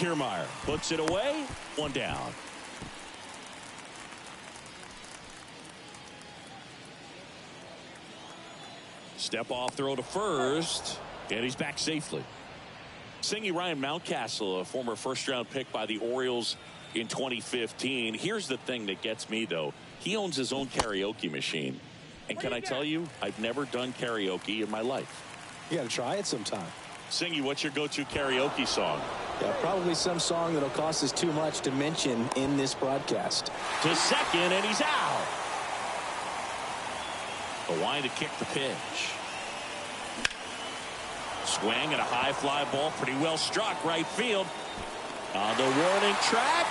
Kiermaier puts it away. One down. Step off throw to first, and he's back safely. Singing Ryan Mountcastle, a former first-round pick by the Orioles in 2015. Here's the thing that gets me, though. He owns his own karaoke machine. And can I tell you, I've never done karaoke in my life. You got to try it sometime. Singy, what's your go-to karaoke song? Yeah, probably some song that'll cost us too much to mention in this broadcast. To second, and he's out. The wind to kick the pitch. Swing and a high fly ball, pretty well struck right field. On the warning track.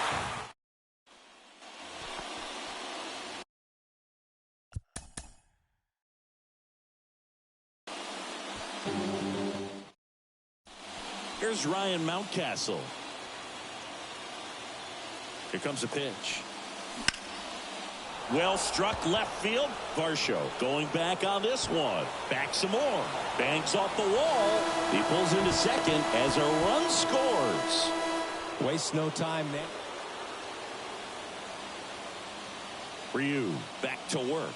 Here's Ryan Mountcastle. Here comes the pitch. Well struck left field. Varsho going back on this one. Back some more. Bangs off the wall. He pulls into second as a run scores. Waste no time there. Ryu back to work.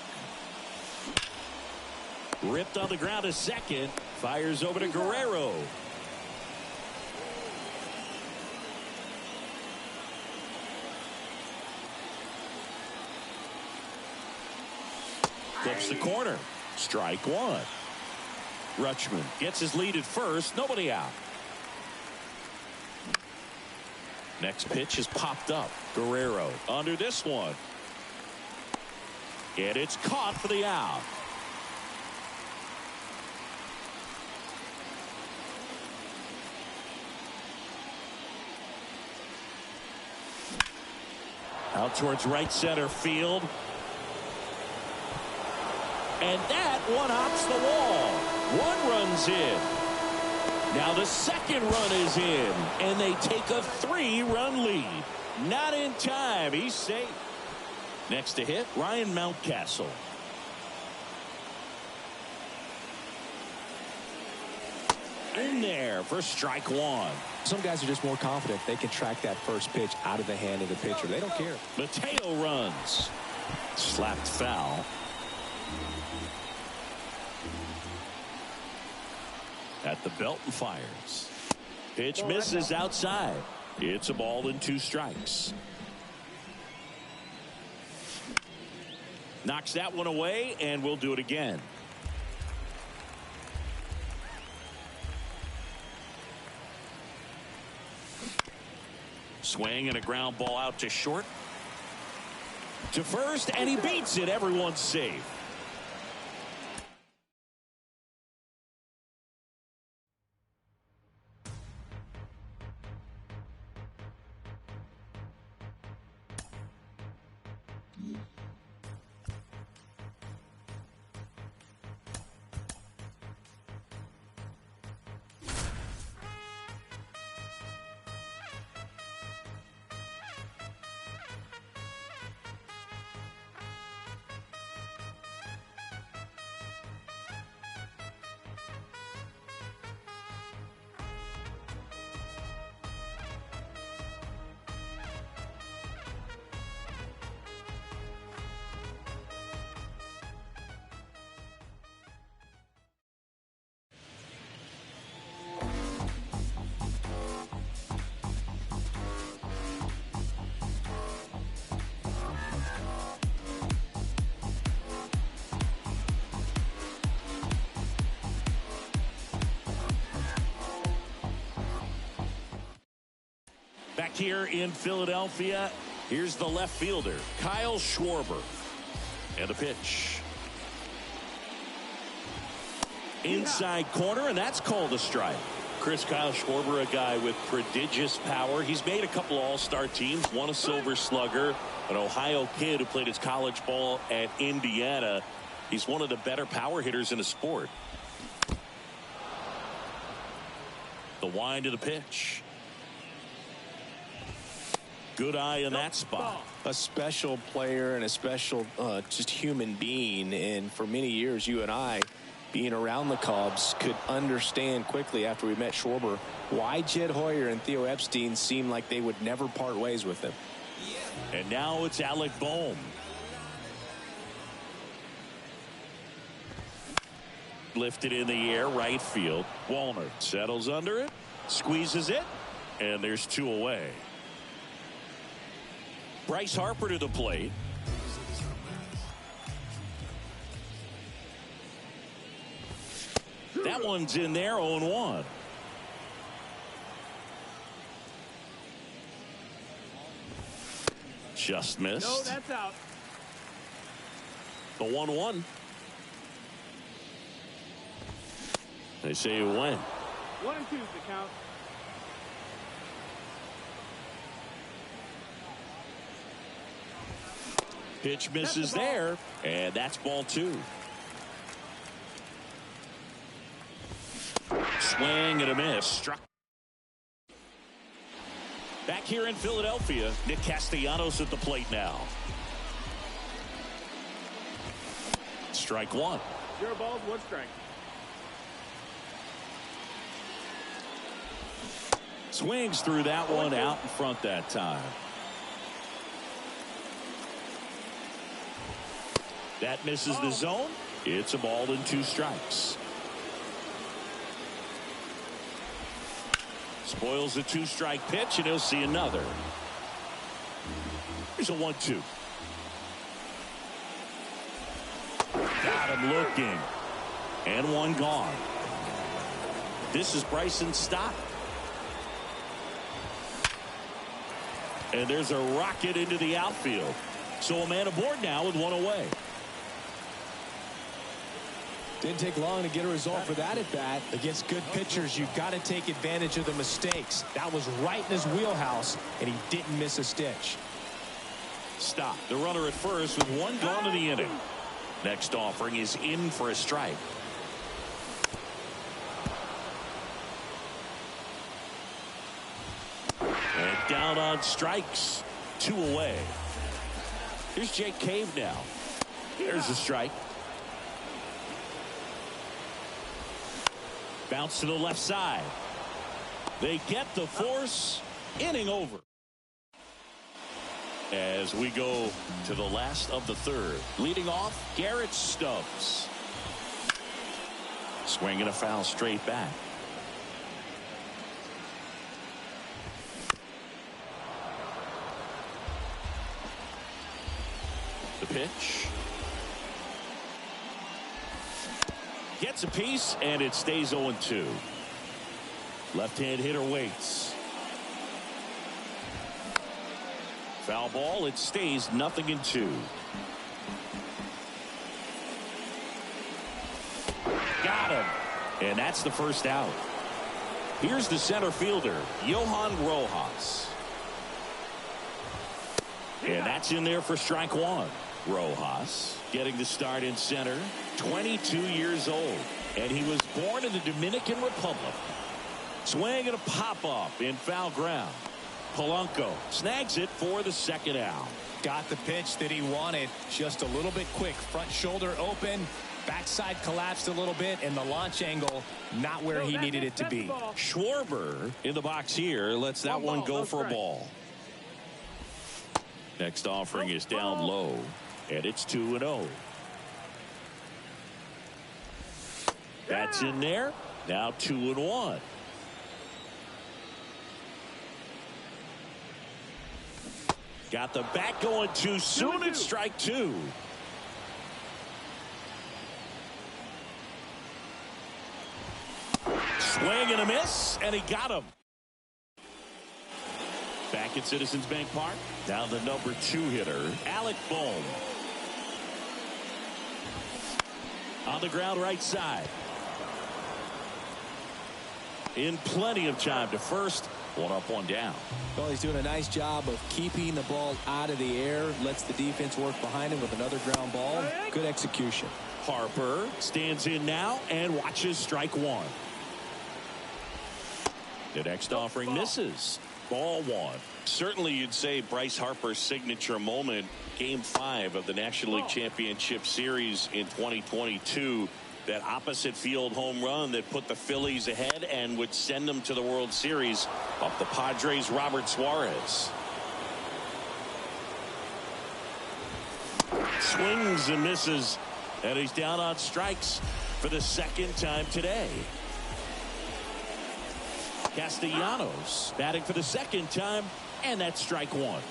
Ripped on the ground to second. Fires over to Guerrero. Flips the corner. Strike one. Rutschman gets his lead at first. Nobody out. Next pitch is popped up. Guerrero under this one. And it's caught for the out. Out towards right center field. And that one hops the wall. One run's in. Now the second run is in. And they take a 3-run lead. Not in time. He's safe. Next to hit, Ryan Mountcastle. In there for strike one. Some guys are just more confident. They can track that first pitch out of the hand of the pitcher. They don't care. Mateo runs. Slapped foul. At the belt and fires. Pitch misses outside. It's a ball and 2 strikes. Knocks that one away, and we'll do it again. Swing and a ground ball out to short. To first, and he beats it. Everyone's safe. Back here in Philadelphia, here's the left fielder, Kyle Schwarber. And a pitch. Inside corner, and that's called a strike. Kyle Schwarber, a guy with prodigious power. He's made a couple of all-star teams, won a Silver Slugger, an Ohio kid who played his college ball at Indiana. He's one of the better power hitters in the sport. The wind of the pitch. Good eye in that spot. A special player and a special just human being. And for many years, you and I being around the Cubs, could understand quickly after we met Schwarber why Jed Hoyer and Theo Epstein seemed like they would never part ways with him. And now it's Alec Bohm. Lifted in the air, right field. Wallner settles under it, squeezes it, and there's 2 away. Bryce Harper to the plate. That one's in there, 0-1. Just missed. No, that's out. The 1-1. They say you win. 1 and 2's the count. Pitch misses there, and that's ball 2. Swing and a miss. Struck. Back here in Philadelphia, Nick Castellanos at the plate now. Strike 1. 0 balls, 1 strike. Swings through that one, out in front that time. That misses the zone. It's a ball and 2 strikes. Spoils the 2-strike pitch, and he'll see another. Here's a 1-2. Got him looking. And 1 gone. This is Bryson Stott. And there's a rocket into the outfield. So a man aboard now with 1 away. Didn't take long to get a result for that at bat. Against good pitchers, you've got to take advantage of the mistakes. That was right in his wheelhouse, and he didn't miss a stitch. Stop. The runner at first with 1 gone in the inning. Next offering is in for a strike. And down on strikes. 2 away. Here's Jake Cave now. There's a strike. Bounce to the left side. They get the force. Inning over. As we go to the last of the 3rd. Leading off, Garrett Stubbs. Swinging a foul straight back. The pitch. Gets a piece, and it stays 0-2. Left-hand hitter waits. Foul ball. It stays 0-2. Got him. And that's the first out. Here's the center fielder, Johan Rojas. And that's in there for strike 1. Rojas getting the start in center, 22 years old, and he was born in the Dominican Republic. Swing and a pop-up in foul ground. Polanco snags it for the 2nd out. Got the pitch that he wanted, just a little bit quick. Front shoulder open, backside collapsed a little bit, and the launch angle not where he needed it to be. Schwarber in the box here lets that one go for a ball. Next offering is down low, and it's 2-0. That's in there. Now 2-1. Got the bat going too soon. It's strike 2. Swing and a miss, and he got him. Back at Citizens Bank Park. Now the number 2 hitter, Alec Bohm. On the ground right side. In plenty of time to first. 1 up, 1 down. Well, he's doing a nice job of keeping the ball out of the air. Lets the defense work behind him with another ground ball. Good execution. Harper stands in now and watches strike 1. The next offering misses. Ball 1. Certainly you'd say Bryce Harper's signature moment, Game 5 of the National League Championship Series in 2022. That opposite field home run that put the Phillies ahead and would send them to the World Series off the Padres' Robert Suarez. Swings and misses, and he's down on strikes for the second time today. Castellanos batting for the second time, and that's strike one.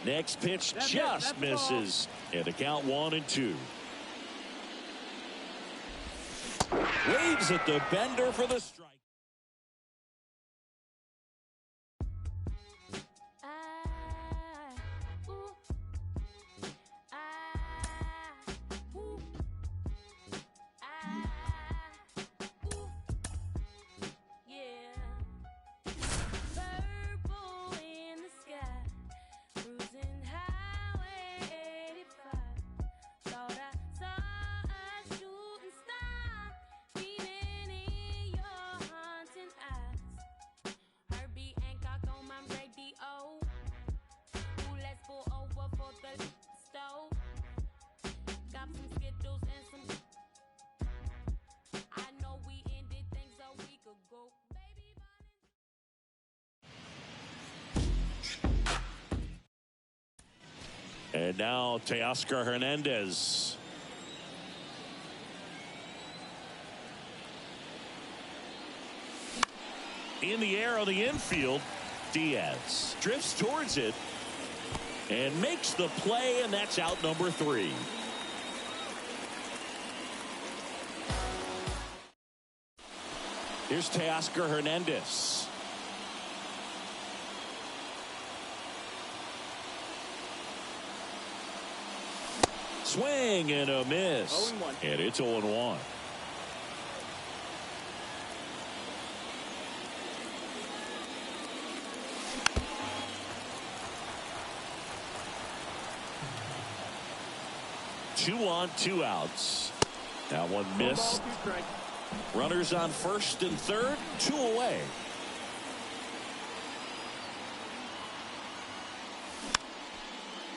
Next pitch just misses, and the count 1-2. Waves at the bender for the strike. And now Teoscar Hernandez. In the air on the infield, Diaz drifts towards it and makes the play, and that's out number 3. Here's Teoscar Hernandez. Swing and a miss. 0-1. And it's 0-1. Two on, 2 outs. That one missed. Runners on first and third, 2 away.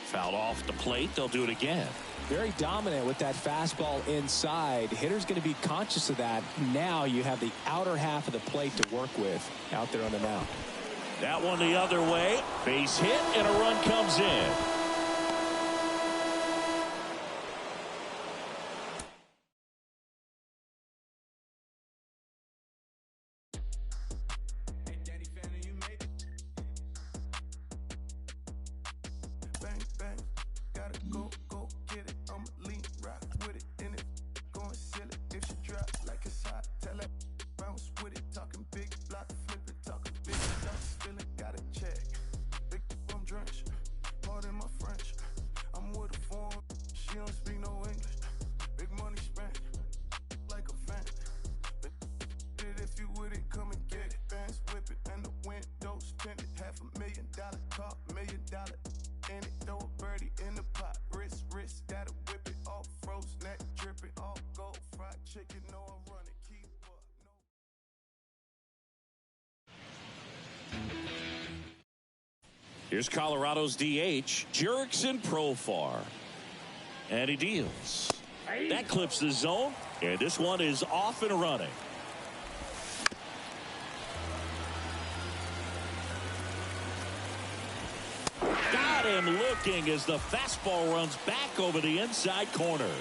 Fouled off the plate. They'll do it again. Very dominant with that fastball inside. Hitter's going to be conscious of that. Now you have the outer half of the plate to work with out there on the mound. That one the other way. Base hit, and a run comes in. Here's Colorado's DH, Jurickson Profar. And he deals. That clips the zone, and this one is off and running. Got him looking as the fastball runs back over the inside corner.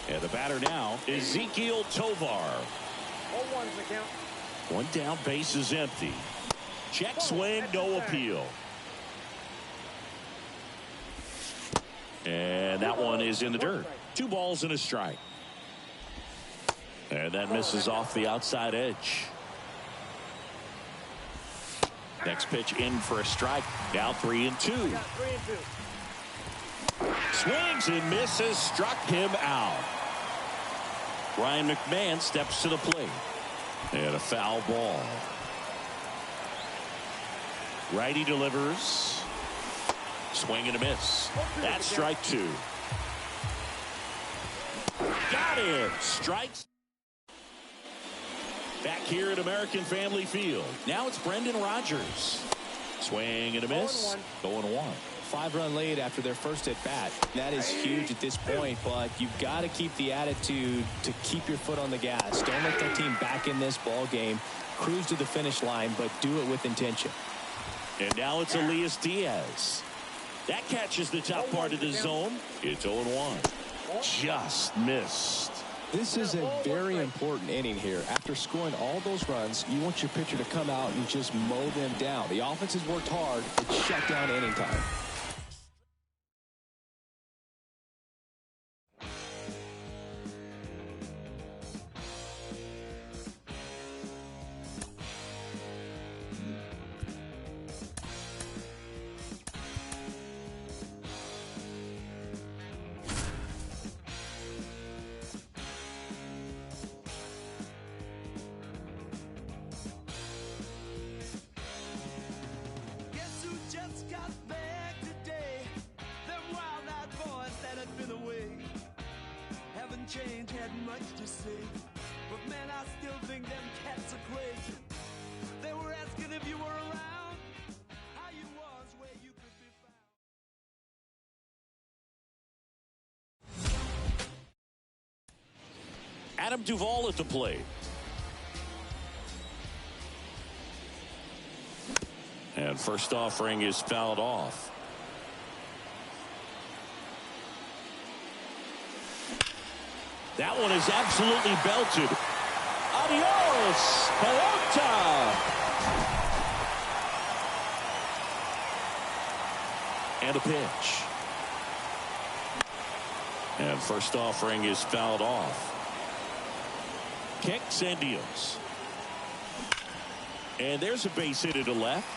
And the batter now, Ezequiel Tovar. 0-1's the count. One down, base is empty. Check swing, no appeal. And that one is in the dirt. 2 balls and a strike. And that misses off the outside edge. Next pitch in for a strike. Now 3-2. 3-2. Swings and misses. Struck him out. Ryan McMahon steps to the plate. And a foul ball. Righty delivers. Swing and a miss. That's strike 2. Got it. Strikes. Back here at American Family Field. Now it's Brendan Rodgers. Swing and a miss. 0-1. 5-run lead after their first at bat. That is huge at this point, but you've got to keep the attitude to keep your foot on the gas. Don't let their team back in this ball game. Cruise to the finish line, but do it with intention. And now it's Elias Diaz. That catches the top part of the zone. It's 0-1. Just missed. This is a very important inning here. After scoring all those runs, you want your pitcher to come out and just mow them down. The offense has worked hard. It's shut down inning time. Change had much to say, but man, I still think them cats are crazy. They were asking if you were around, how you was, where you could be found. Adam Duvall at the plate. And first offering is fouled off. That one is absolutely belted. Adios, pelota. And a pitch. And first offering is fouled off. Kicks and deals. And there's a base hit to the left.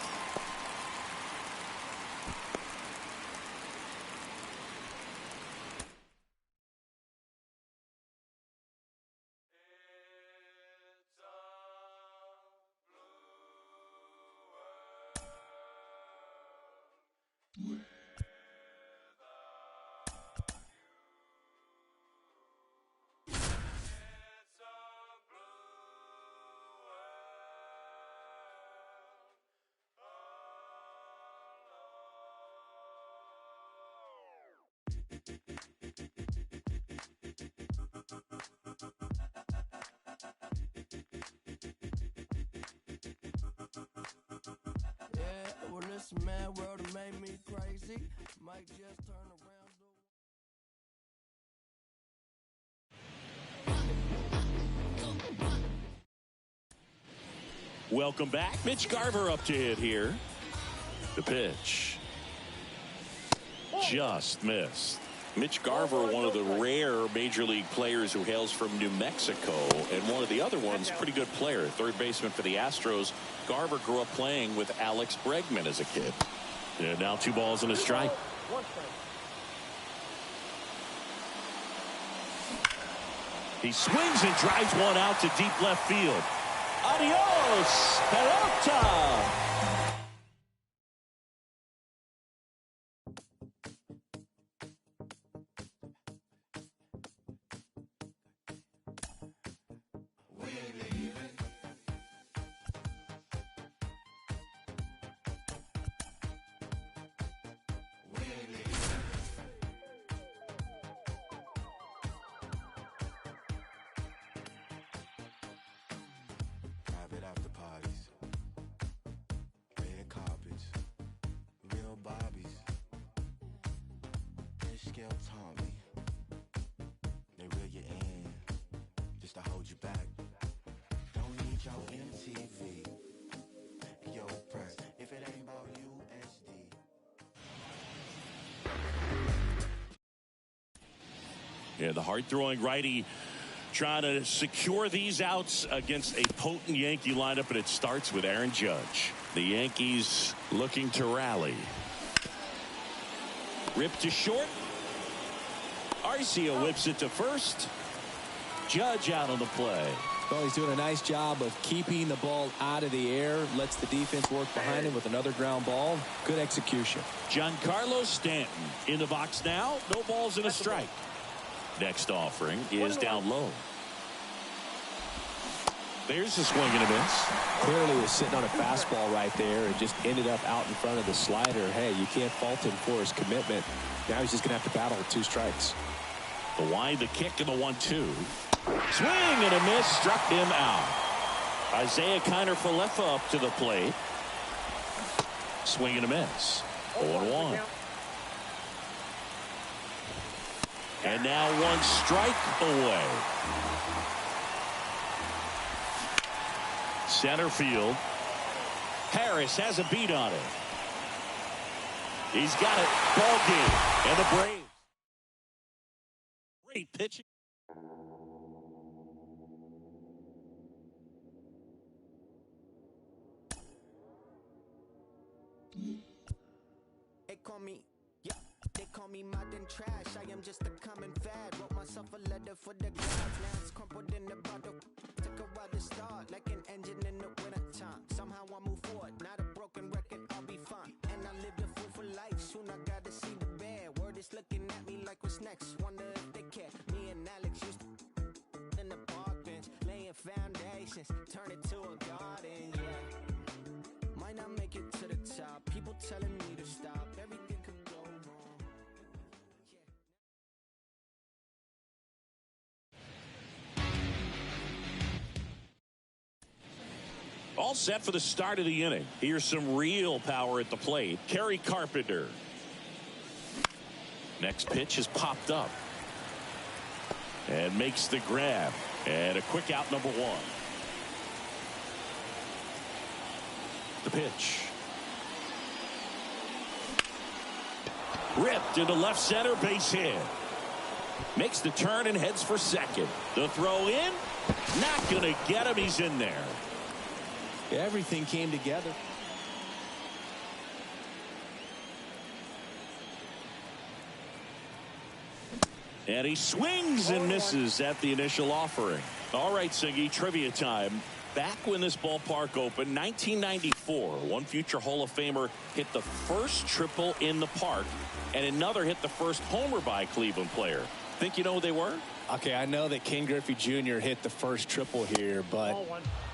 Well, this mad world that made me crazy. Might just turn around. Welcome back. Mitch Garver up to hit here. The pitch. Just missed. Mitch Garver, one of the rare major league players who hails from New Mexico, and one of the other ones, pretty good player, third baseman for the Astros. Garver grew up playing with Alex Bregman as a kid. And now 2 balls and a strike. He swings and drives one out to deep left field. Adios, pelota. Yeah, the hard-throwing righty trying to secure these outs against a potent Yankee lineup, and it starts with Aaron Judge. The Yankees looking to rally. Ripped to short. Arcia whips it to first. Judge out on the play. Well, he's doing a nice job of keeping the ball out of the air. Lets the defense work behind him with another ground ball. Good execution. Giancarlo Stanton in the box now. No balls and a strike. Next offering is down low. There's a swing and a miss. Clearly was sitting on a fastball right there and just ended up out in front of the slider. Hey, you can't fault him for his commitment. Now he's just going to have to battle with 2 strikes. The wind, the kick, and the 1-2. Swing and a miss, struck him out. Isaiah Kiner-Falefa up to the plate. Swing and a miss. 0-1. And now 1 strike away. Center field. Harris has a beat on it. He's got it. Ball game. And the Braves. Great pitching. They call me modern trash. I am just a common fad. Wrote myself a letter for the gods. Now it's crumpled in the bottle. Took a while to start, like an engine in the winter time. Somehow I move forward, not a broken record. I'll be fine. And I live the fool for life. Soon I gotta see the bear. Word is looking at me like what's next. Wonder if they care. Me and Alex used to in the park bench, laying foundations, turn it to a garden. Yeah, might not make it to the top. People telling me to stop. Everything could go wrong. All set for the start of the inning. Here's some real power at the plate. Kerry Carpenter. Next pitch is popped up. And makes the grab. And a quick out, number 1. The pitch. Ripped into left center, base hit. Makes the turn and heads for second. The throw in. Not going to get him. He's in there. Everything came together. And he swings and misses at the initial offering. All right, Siggy, trivia time. Back when this ballpark opened, 1994, one future Hall of Famer hit the first triple in the park, and another hit the first homer by a Cleveland player. Think you know who they were? Okay, I know that Ken Griffey Jr. hit the first triple here, but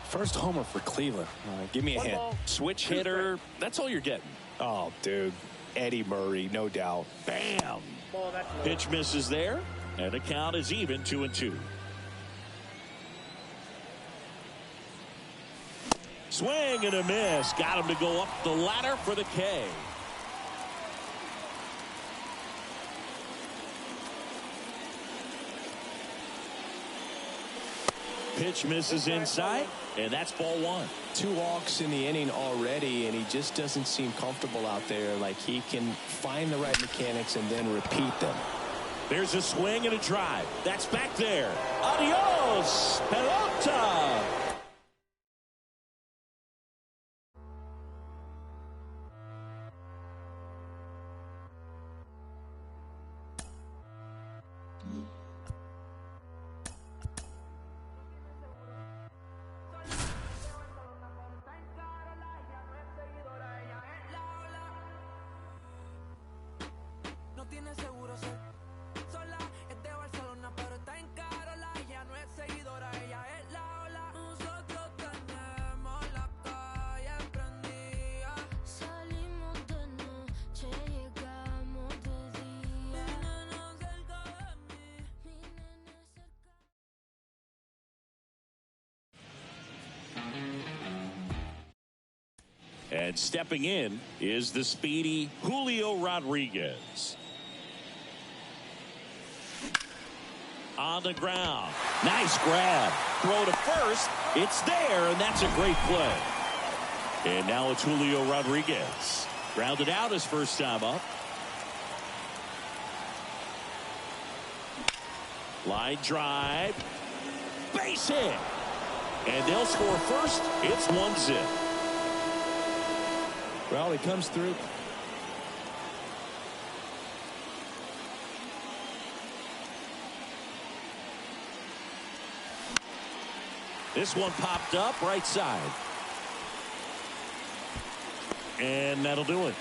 first homer for Cleveland. Give me a hint. Switch hitter. That's all you're getting. Oh, dude. Eddie Murray, no doubt. Bam. Pitch misses there, and the count is even 2-2. Swing and a miss. Got him to go up the ladder for the K. Pitch misses inside, and that's ball 1. 2 walks in the inning already, and he just doesn't seem comfortable out there. Like he can find the right mechanics and then repeat them. There's a swing and a drive. That's back there. Adios, pelota. And stepping in is the speedy Julio Rodriguez. On the ground. Nice grab. Throw to first. It's there, and that's a great play. And now it's Julio Rodriguez. Grounded out his first time up. Line drive. Base hit. And they'll score first. It's 1-0. Well, he comes through. This one popped up right side. And that'll do it.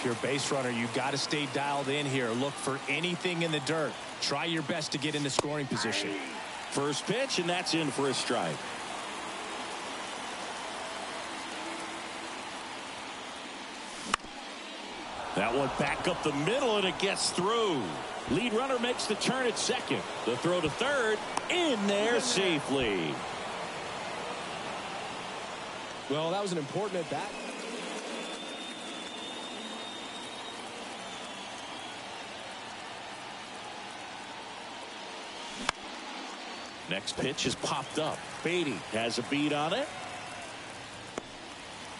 If you're a base runner, you've got to stay dialed in here. Look for anything in the dirt. Try your best to get into scoring position. First pitch, and that's in for a strike. That one back up the middle, and it gets through. Lead runner makes the turn at second. The throw to third, in there safely. Well, that was an important at bat. Next pitch is popped up. Beatty has a beat on it.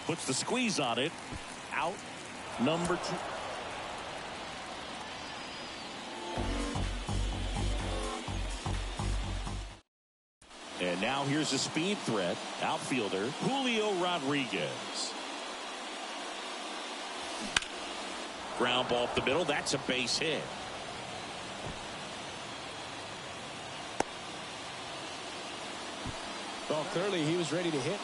Puts the squeeze on it. Out number 2. And now here's a speed threat. Outfielder Julio Rodriguez. Ground ball up the middle. That's a base hit. Well, clearly he was ready to hit.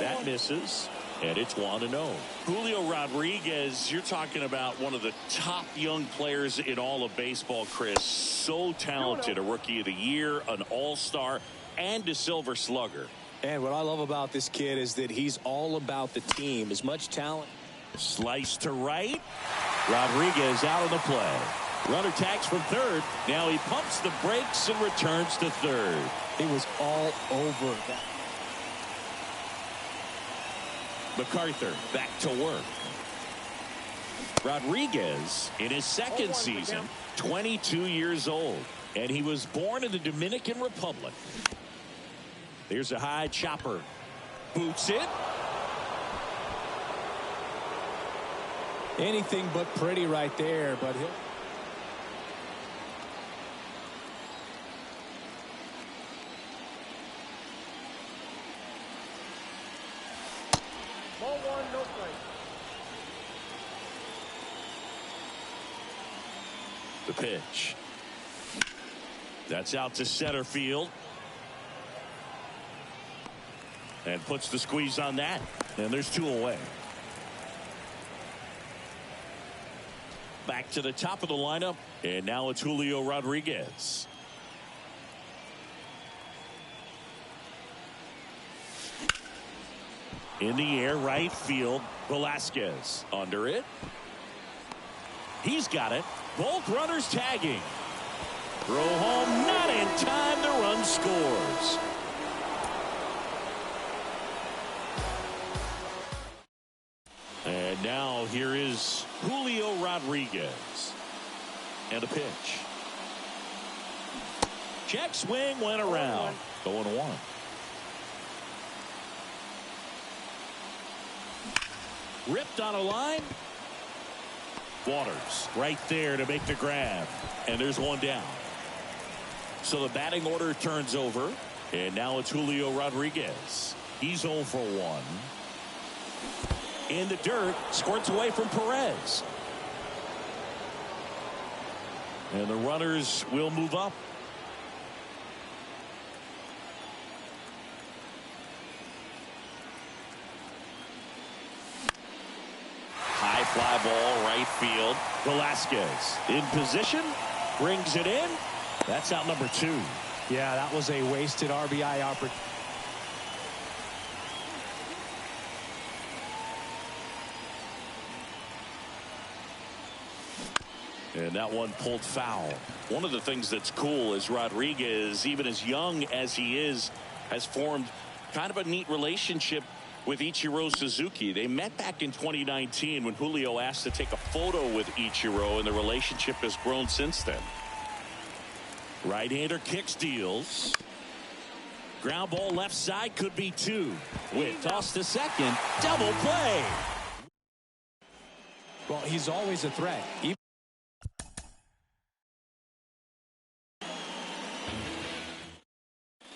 That misses, and it's 1-0. Julio Rodriguez, you're talking about one of the top young players in all of baseball, Chris. So talented, a Rookie of the Year, an All-Star, and a Silver Slugger. And what I love about this kid is that he's all about the team. As much talent. Slice to right. Rodriguez out of the play. Runner tags from third. Now he pumps the brakes and returns to third. It was all over that. MacArthur back to work. Rodriguez in his second season, 22 years old, and he was born in the Dominican Republic. There's a high chopper. Boots it. Anything but pretty right there, but he'll. Ball 1, no strike. The pitch. That's out to center field. And puts the squeeze on that. And there's 2 away. Back to the top of the lineup. And now it's Julio Rodriguez. In the air, right field. Velasquez under it. He's got it. Both runners tagging. Throw home, not in time. The run scores. And now here is Julio Rodriguez. And a pitch. Check swing went around. 0-1. Ripped on a line. Waters right there to make the grab. And there's one down. So the batting order turns over. And now it's Julio Rodriguez. He's 0 for 1. In the dirt, squirts away from Perez. And the runners will move up. High fly ball, right field. Velasquez in position, brings it in. That's out number 2. Yeah, that was a wasted RBI opportunity. And that one pulled foul. One of the things that's cool is Rodriguez, even as young as he is, has formed kind of a neat relationship with Ichiro Suzuki. They met back in 2019 when Julio asked to take a photo with Ichiro, and the relationship has grown since then. Right-hander kicks, deals. Ground ball left side, could be 2. Witt toss to second, double play. Well, he's always a threat.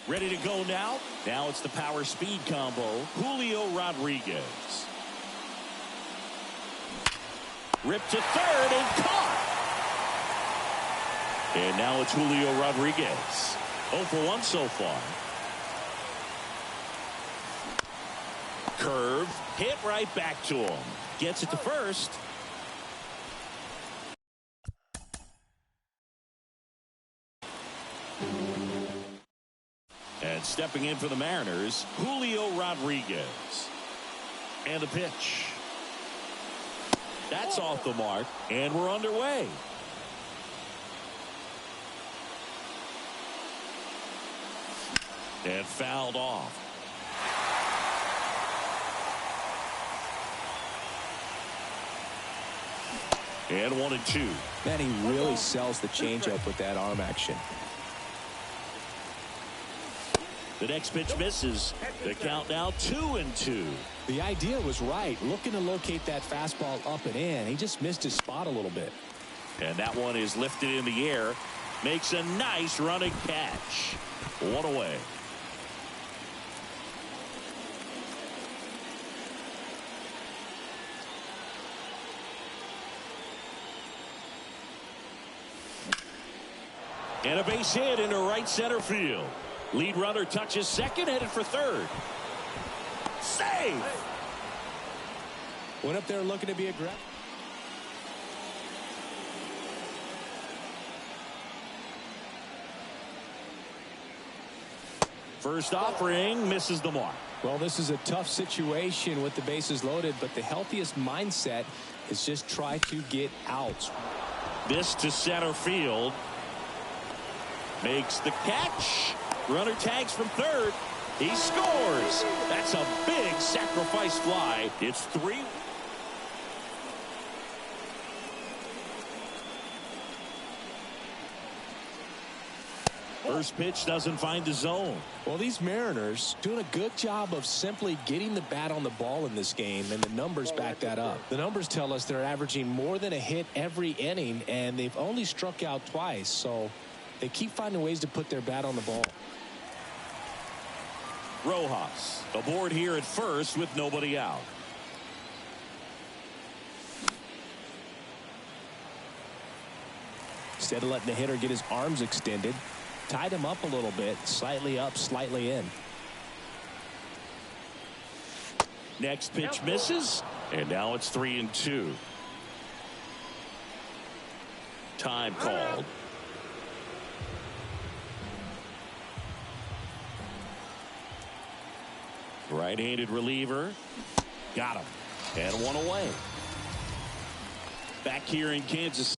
Ready to go now. Now it's the power speed combo. Julio Rodriguez. Ripped to third and caught. And now it's Julio Rodriguez. 0 for 1 so far. Curve, hit right back to him. Gets it to first. And stepping in for the Mariners, Julio Rodriguez. And the pitch. That's off the mark, and we're underway. And fouled off. And 1-2. Man, he really sells the changeup with that arm action. The next pitch misses. The count now 2-2. The idea was right. Looking to locate that fastball up and in. He just missed his spot a little bit. And that one is lifted in the air. Makes a nice running catch. 1 away. And a base hit into right center field. Lead runner touches second, headed for third. Save! Went up there looking to be aggressive. First offering misses the mark. Well, this is a tough situation with the bases loaded, but the healthiest mindset is just try to get out. This to center field. Makes the catch. Runner tags from third. He scores. That's a big sacrifice fly. It's 3. First pitch doesn't find the zone. Well, these Mariners doing a good job of simply getting the bat on the ball in this game, and the numbers back that up. The numbers tell us they're averaging more than a hit every inning, and they've only struck out twice, so they keep finding ways to put their bat on the ball. Rojas aboard here at first with nobody out. Instead of letting the hitter get his arms extended, tied him up a little bit, slightly up, slightly in. Next pitch misses, and now it's 3-2. Time called. Right-handed reliever. Got him. And 1 away. Back here in Kansas.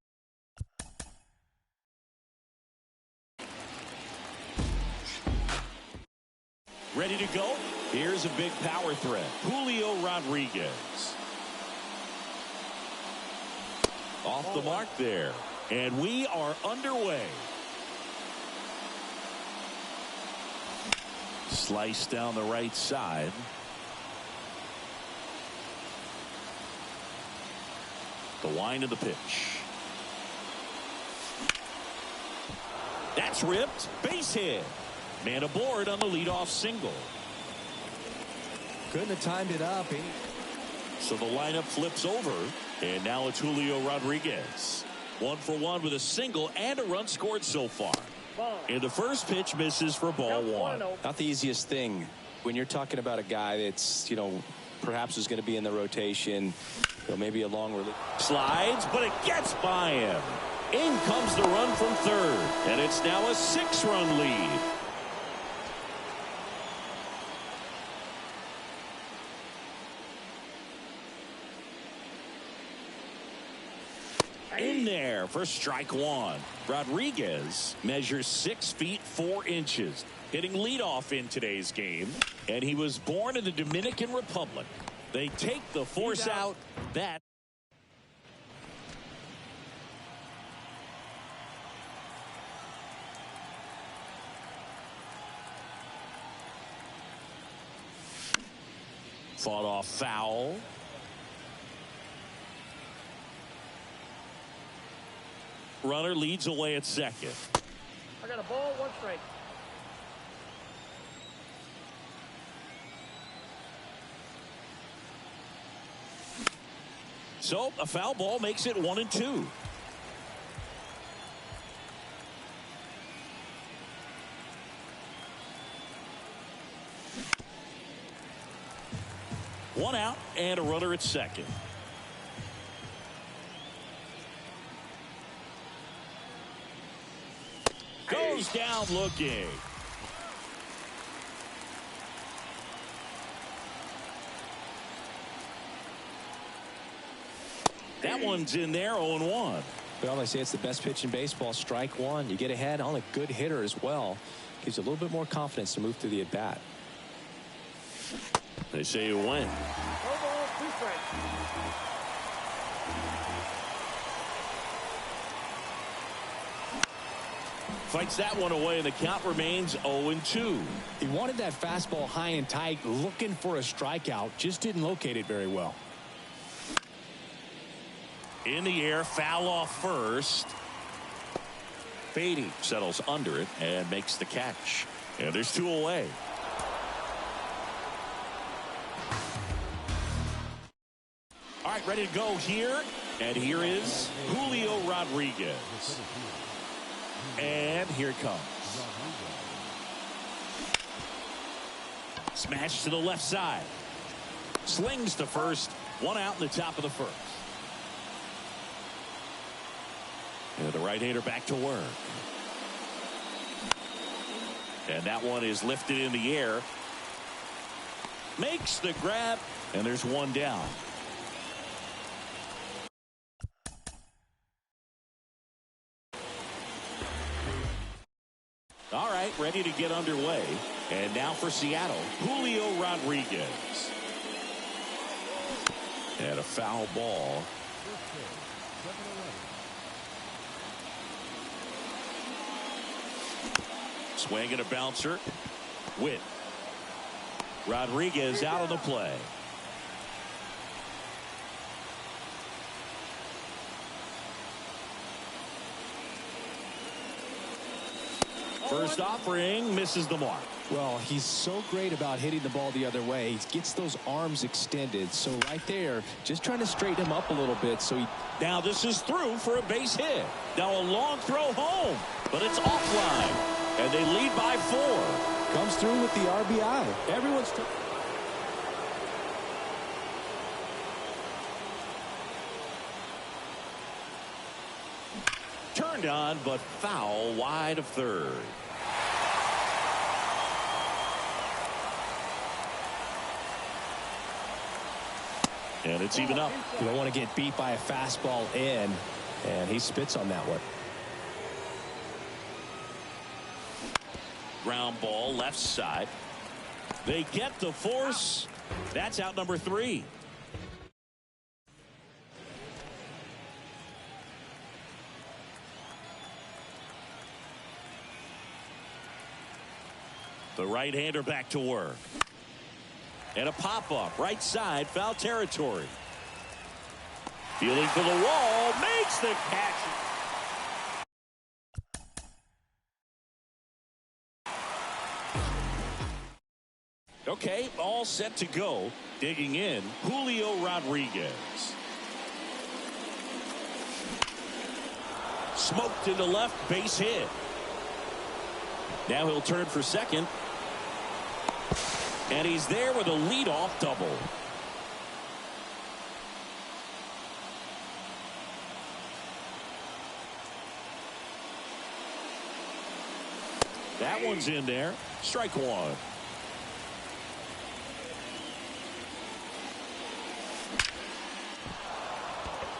Ready to go? Here's a big power threat. Julio Rodriguez. Off the mark there. And we are underway. Slice down the right side. The wind of the pitch. That's ripped. Base hit. Man aboard on the leadoff single. Couldn't have timed it up. So the lineup flips over, and now it's Julio Rodriguez. 1 for 1 with a single and a run scored so far. And the first pitch misses for ball 1. Not the easiest thing when you're talking about a guy that's, perhaps is going to be in the rotation, maybe a long relief. Slides, but it gets by him. In comes the run from third, and it's now a 6-run lead. In there for strike 1. Rodriguez measures 6 feet 4 inches, hitting leadoff in today's game, and he was born in the Dominican Republic. They take the force out. That fought off foul. Runner leads away at second. I got a ball, 1 strike. So a foul ball makes it 1-2. One out and a runner at second. Goes down looking. That one's in there, 0-1. Well, they say it's the best pitch in baseball. Strike one. You get ahead on a good hitter as well. Gives you a little bit more confidence to move through the at-bat. They say you win. Fights that one away, and the count remains 0-2. He wanted that fastball high and tight, looking for a strikeout. Just didn't locate it very well. In the air, foul off first. Beatty settles under it and makes the catch. And there's two away. All right, ready to go here. And here is Julio Rodriguez. And here it comes. Smash to the left side. Slings to first. One out in the top of the first. And the right-hander back to work. And that one is lifted in the air. Makes the grab. And there's one down. All right, ready to get underway. And now for Seattle, Julio Rodriguez. And a foul ball. Swing and a bouncer. Witt. Rodriguez out of the play. First offering misses the mark. Well, he's so great about hitting the ball the other way. He gets those arms extended. So right there, just trying to straighten him up a little bit. So he. Now this is through for a base hit. Now a long throw home, but it's offline. And they lead by 4. Comes through with the RBI. Everyone's. Turned on, but foul wide of third. And it's even up. You don't want to get beat by a fastball in, and he spits on that one. Ground ball left side. They get the force. That's out number 3. The right-hander back to work. And a pop-up right side, foul territory. Fielding for the wall, makes the catch. Okay, all set to go. Digging in, Julio Rodriguez. Smoked into left, base hit. Now he'll turn for second. And he's there with a leadoff double. That one's in there. Strike one.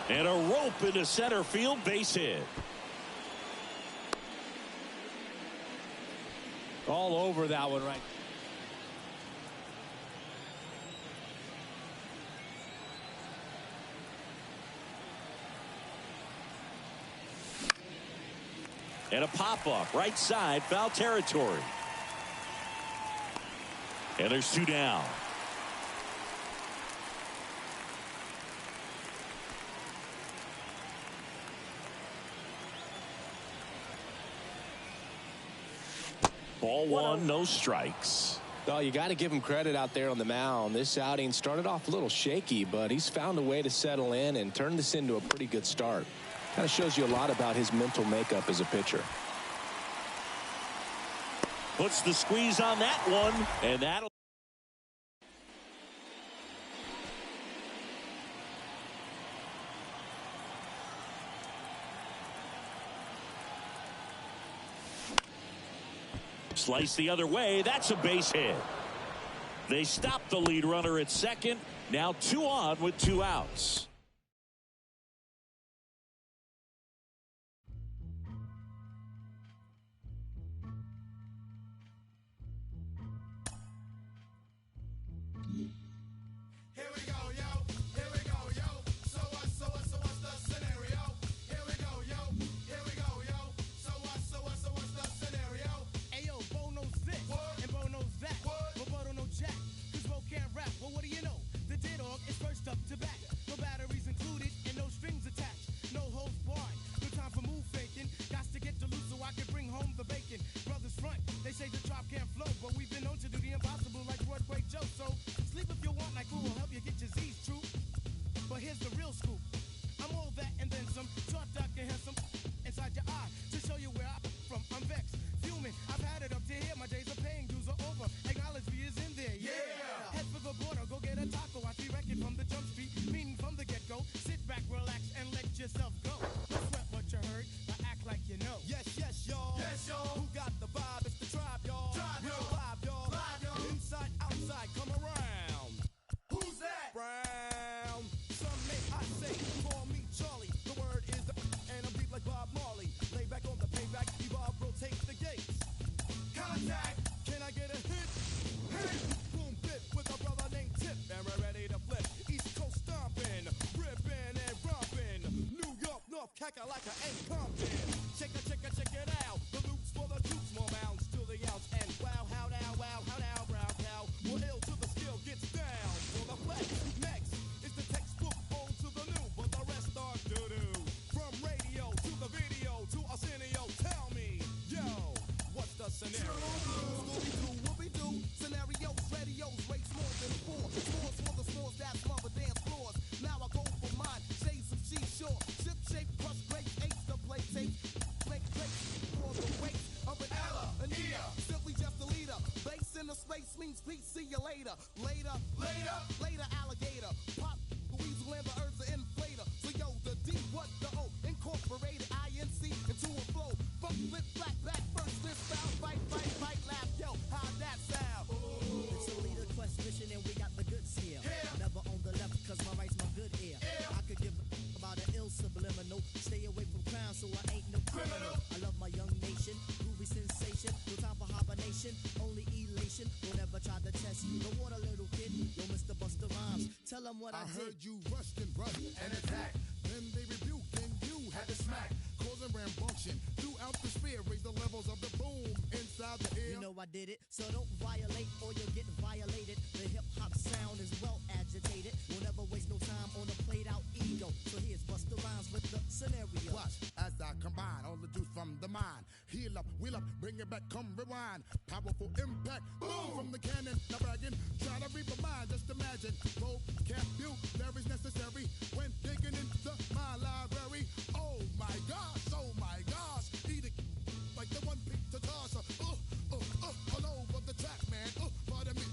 And a rope into center field, base hit. All over that one right. And a pop-up right side, foul territory. And there's 2 down. Ball 1, no strikes. Well, you got to give him credit out there on the mound. This outing started off a little shaky, but he's found a way to settle in and turn this into a pretty good start. Kind of shows you a lot about his mental makeup as a pitcher. Puts the squeeze on that one, and that'll. Slice the other way. That's a base hit. They stop the lead runner at second. Now 2 on with 2 outs. Like I ain't pumping. Check it out. The loops for the troops, more bounds to the ounce. And wow, how now, brow cow. Well, ill to the skill gets down. For the flex, next is the textbook old to the new, but the rest are doo-doo. From radio to the video to Arsenio, tell me, yo, what's the scenario? Scooby-Doo, whoopie-doo. Scenarios, radios, rates more than 4. Scores for the scores that love a dance floors. Now I go for mine, shades of seashore. Ship shape, crush grapes, H the play tape. Break for the weight of an Ella, an Ea. Simply just a leader. Base in the space means peace, see you later. Later, alligator. Pop, the weasel and the earth's an inflator. So yo, the D, what the O? Incorporated INC into a flow. Funk, flip, flat, back, first, list, foul, fight, laugh. Yo, how'd that sound? It's a leader quest mission and we got the goods here. Yeah. Never on the left cause my right's my good ear. Yeah. I could give about an ill subliminal. Stay away from crime so I ain't no criminal. I love my young nation, groovy sensation. No time for hibernation, only elation. Don't ever try to test the water, little kid. Yo, Mr. Busta Rhymes, tell them what I did. Heard you rushed and rushed and attacked. Then they rebuked and you had to smack. Causing rambunction throughout the sphere. Raise the levels of the boom inside the air. You know I did it, so don't violate or you'll get violated. The hip-hop sound is well agitated. We'll never waste no time on a played-out ego. So here's Busta Rhymes with the scenario. Watch as I combine all the juice from the mind. Heal up, wheel up, bring it back, come rewind. Powerful impact, boom from the cannon. Now bragging, try to read my mind, just imagine. Vocabulary is necessary when digging into my library. Oh my gosh, eat it like the one piece to toss. All over the track, man. Pardon me,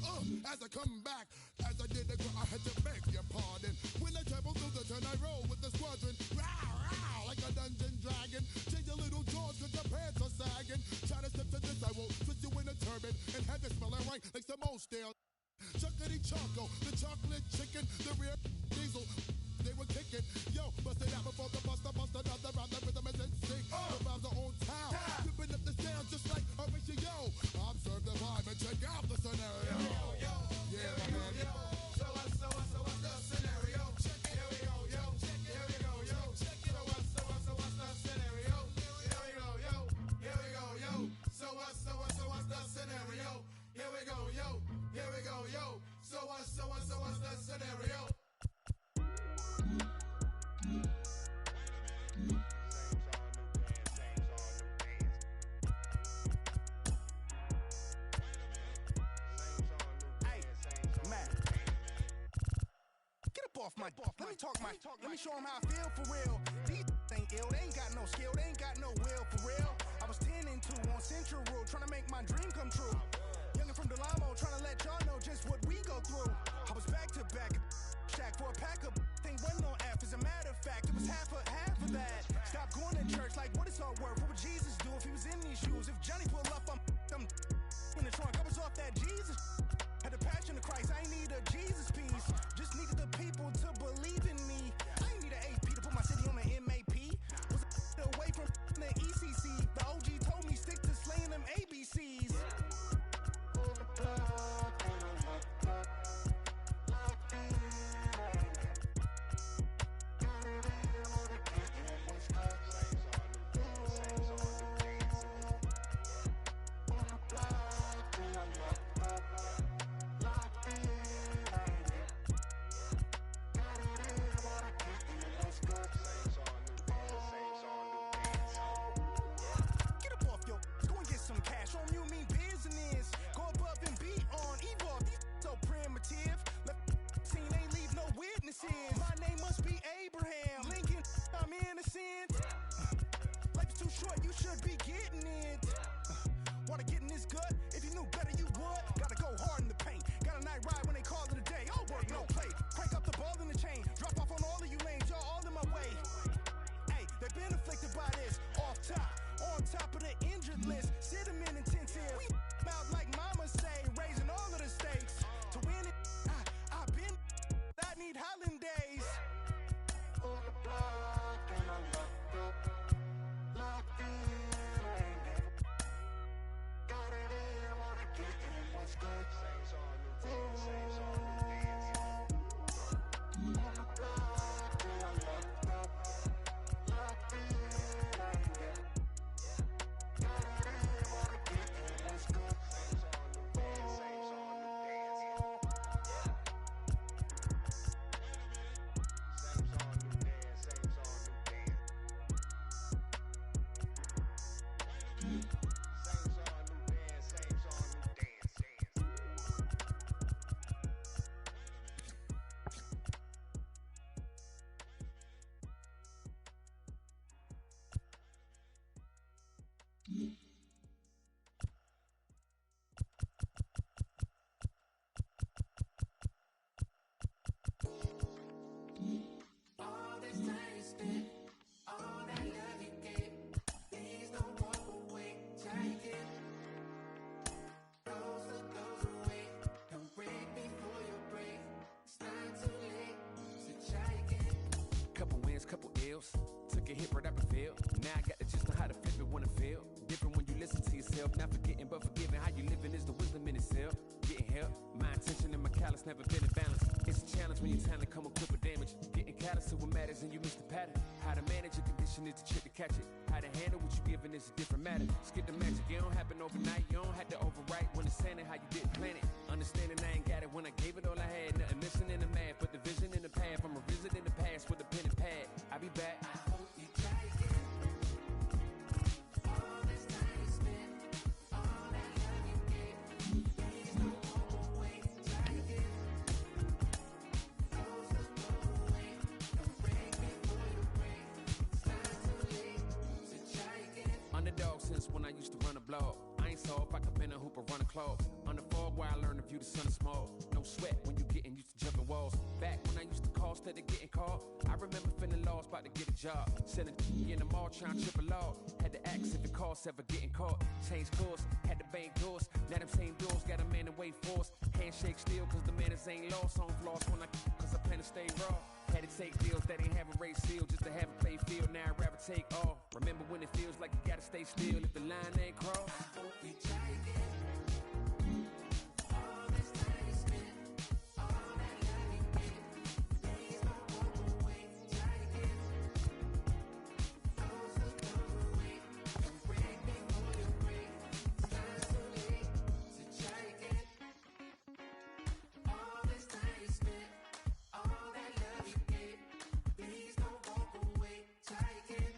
as I come back, as I did the I had to beg your pardon. When I travel through the turn, I roll with the squadron. Row, like a dungeon dragon. Change your little jaws cause your pants are sagging. Try to step to this, I will twist you in a turban and have it smelling right like some old stale. Chuckity Choco, the chocolate chicken, the real diesel. They were kicking, yo, bust it out before the buster, another round, the rhythm is in sync. The rhymes are on town, flipping up the sound just like Horatio. Observe the vibe and check out the scenario. Yeah, my man. So what's the scenario? Check it. Here we go, yo. Check it. Here we go, yo. Check it. So what's the scenario? Here we go, yo. Here we go, yo. So what's the scenario? Here we go, yo. Here we go, yo. So what's the scenario? Let me show them how I feel for real. These ain't ill, they ain't got no skill, they ain't got no will for real. I was 10 and 2 on Central Road, trying to make my dream come true. Youngin' from Delamo, trying to let y'all know just what we go through. I was back to back, shack for a pack of thing wasn't on F. As a matter of fact, it was half of that. Stop going to church, like what it's all worth. What would Jesus do if he was in these shoes? If Johnny pull up, I'm get hit right up the field. Now I got to just know how to flip it when I feel. Different when you listen to yourself. Not forgetting but forgiving. How you living is the wisdom in itself. Getting help. My intention and my callous never been in balance. It's a challenge when your talent come equipped with damage. Getting callous to what matters and you miss the pattern. How to manage your condition is the trick to catch it. How to handle what you're giving is a different matter. Skip the magic, it don't happen overnight. You don't have to overwrite when it's saying it how you didn't plan it. Understanding I ain't got it when I gave it all I had. Nothing missing in the math, but the vision in the path. I'm revisiting the past with a pen and pad. I'll be back. I hope you try again. All this time you spent, all that love you gave. Please don't walk away. Try again. Those that go away, don't break before you break. It's not too late to try again. Underdog since when I used to run a blog. I ain't soft, I could bend a hoop or run a club. On the fog where I learned to view the sun is small. No sweat when you getting used to jumping walls. Back when I used to call instead of getting called. I remember feeling lost, about to get a job. Sending in the mall trying to trip a law. Had to ask if it costs ever getting caught. Change course, had to bank doors. Now them same doors got a man to wait for us. Handshake still cause the manners ain't lost. On floss when cause I plan to stay raw. Had to take deals that ain't have a race seal just to have a play field. Now I'd rather take all. Remember when it feels like you gotta stay still if the line ain't crossed. I hope we try again. All this time you spent, all that love you gave. Please don't walk away. Try again. Those who go away, don't break before you break. It's not too late to try again. All this time you spent, all that love you gave. Please don't walk away. Try again.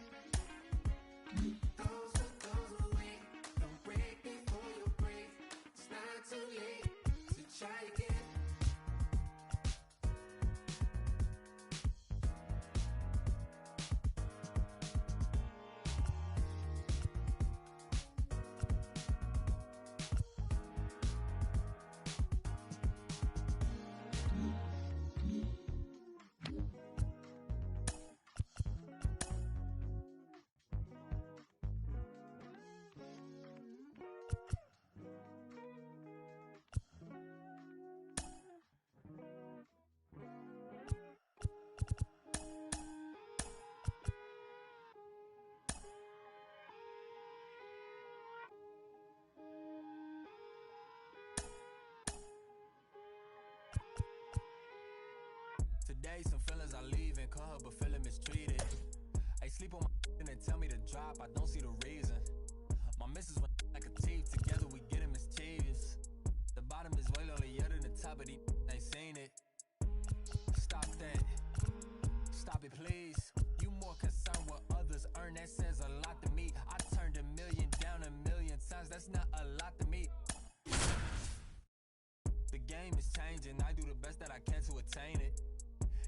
Those who goes away, don't break before you break. It's not too late to try again. Today some fellas I leave and call her but feeling mistreated. I sleep on my and they tell me to drop, I don't see the reason. My missus went like a teeth, together we getting mischievous. The bottom is way lonelier than the top, but he ain't seen it. Stop that, stop it please. You more concerned what others earn, that says a lot to me. I turned $1 million down 1,000,000 times, that's not a lot to me. The game is changing, I do the best that I can to attain it.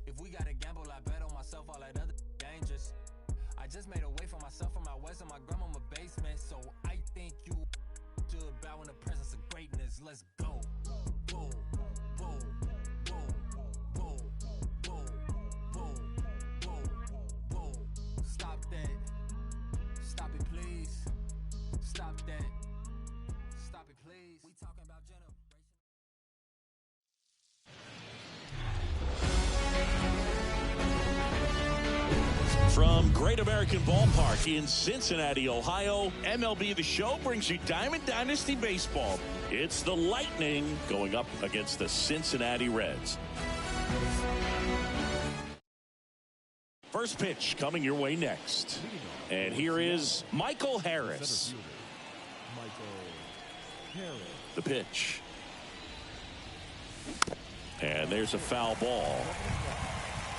If we gotta gamble, I bet on myself, all that other dangerous. I just made a way for myself from my west in my grandmama basement. So I think you should bow in the presence of greatness. Let's go. Boom, boom, boom, boom, boom, boom, boom, boom. Stop that. Stop it, please. Stop that. Stop it, please. We talking about generation. From Great American Ballpark in Cincinnati, Ohio, MLB The Show brings you Diamond Dynasty Baseball. It's the Lightning going up against the Cincinnati Reds. First pitch coming your way next. And here is Michael Harris. The pitch. And there's a foul ball.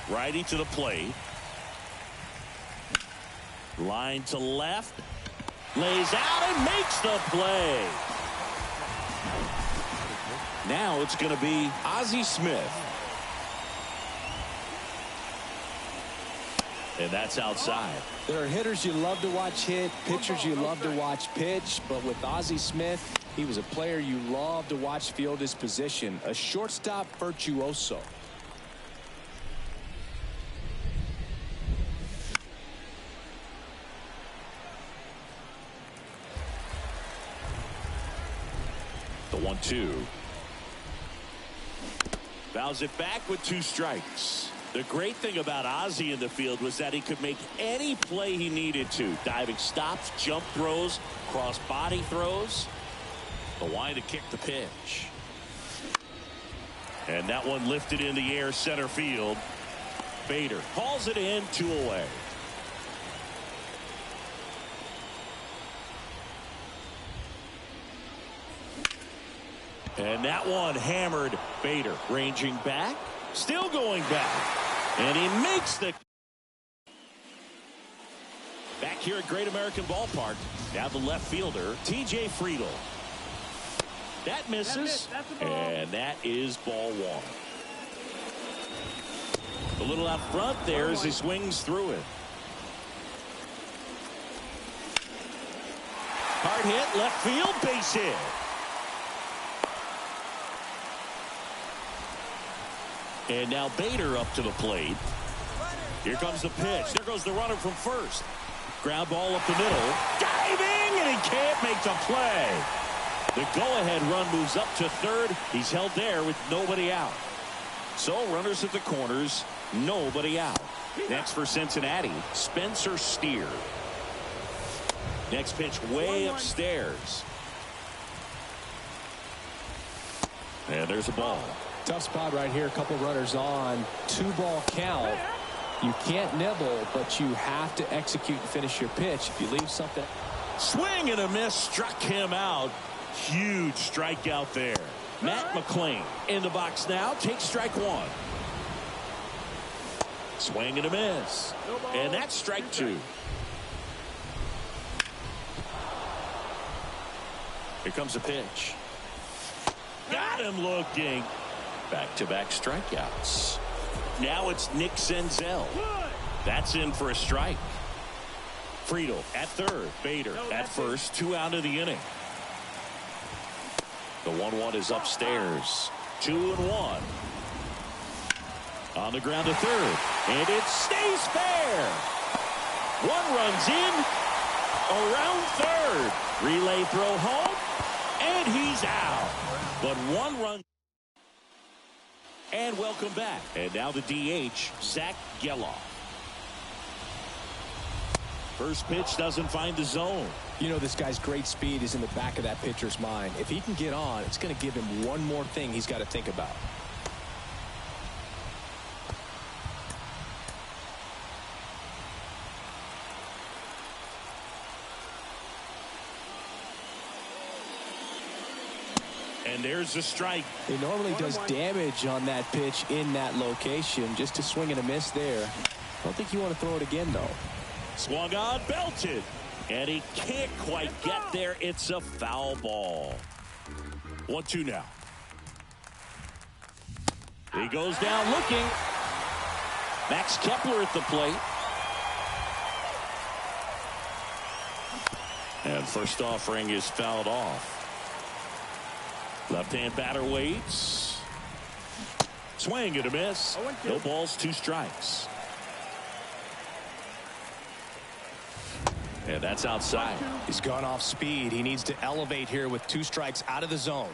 Righty to the plate. Line to left. Lays out and makes the play. Now it's going to be Ozzie Smith. And that's outside. There are hitters you love to watch hit, pitchers you love to watch pitch, but with Ozzie Smith, he was a player you love to watch field his position, a shortstop virtuoso. The 1-2. Fouls it back with 2 strikes. The great thing about Ozzie in the field was that he could make any play he needed to. Diving stops, jump throws, cross body throws. The line to kick the pitch. And that one lifted in the air center field. Bader calls it in, 2 away. And that one hammered. Bader ranging back, still going back. And he makes the back here at Great American Ballpark. Now the left fielder, TJ Friedl. That misses, and that is ball 1. A little out front there as he swings through it. Hard hit, left field, base hit. And now Bader up to the plate. Here comes the pitch. There goes the runner from first. Ground ball up the middle. Diving, and he can't make the play. The go-ahead run moves up to third. He's held there with nobody out. So runners at the corners, nobody out. Next for Cincinnati, Spencer Steer. Next pitch way upstairs. And there's a ball. Tough spot right here. A couple runners on. 2-ball count. You can't nibble, but you have to execute and finish your pitch. If you leave something. Swing and a miss, struck him out. Huge strikeout there. Matt McLain in the box now. Takes strike 1. Swing and a miss. And that's strike 2. Here comes the pitch. Got him looking. Back-to-back strikeouts. Now it's Nick Senzel. That's in for a strike. Friedl at third. Bader at first. 2 out of the inning. The 1-1 is upstairs. 2-1. On the ground to third. And it stays fair. 1 runs in. Around third. Relay throw home. And he's out. But 1 run. And welcome back. And now the DH, Zach Geloff. First pitch doesn't find the zone. You know, this guy's great speed is in the back of that pitcher's mind. If he can get on, it's going to give him one more thing he's got to think about. And there's a strike. He normally does damage on that pitch in that location. Just a swing and a miss there. I don't think you want to throw it again, though. Swung on, belted. And he can't quite get there. It's a foul ball. 1-2 now. He goes down looking. Max Kepler at the plate. And first offering is fouled off. Left-hand batter waits. Swing and a miss. No balls, 2 strikes. And that's outside. He's gone off speed. He needs to elevate here with 2 strikes out of the zone.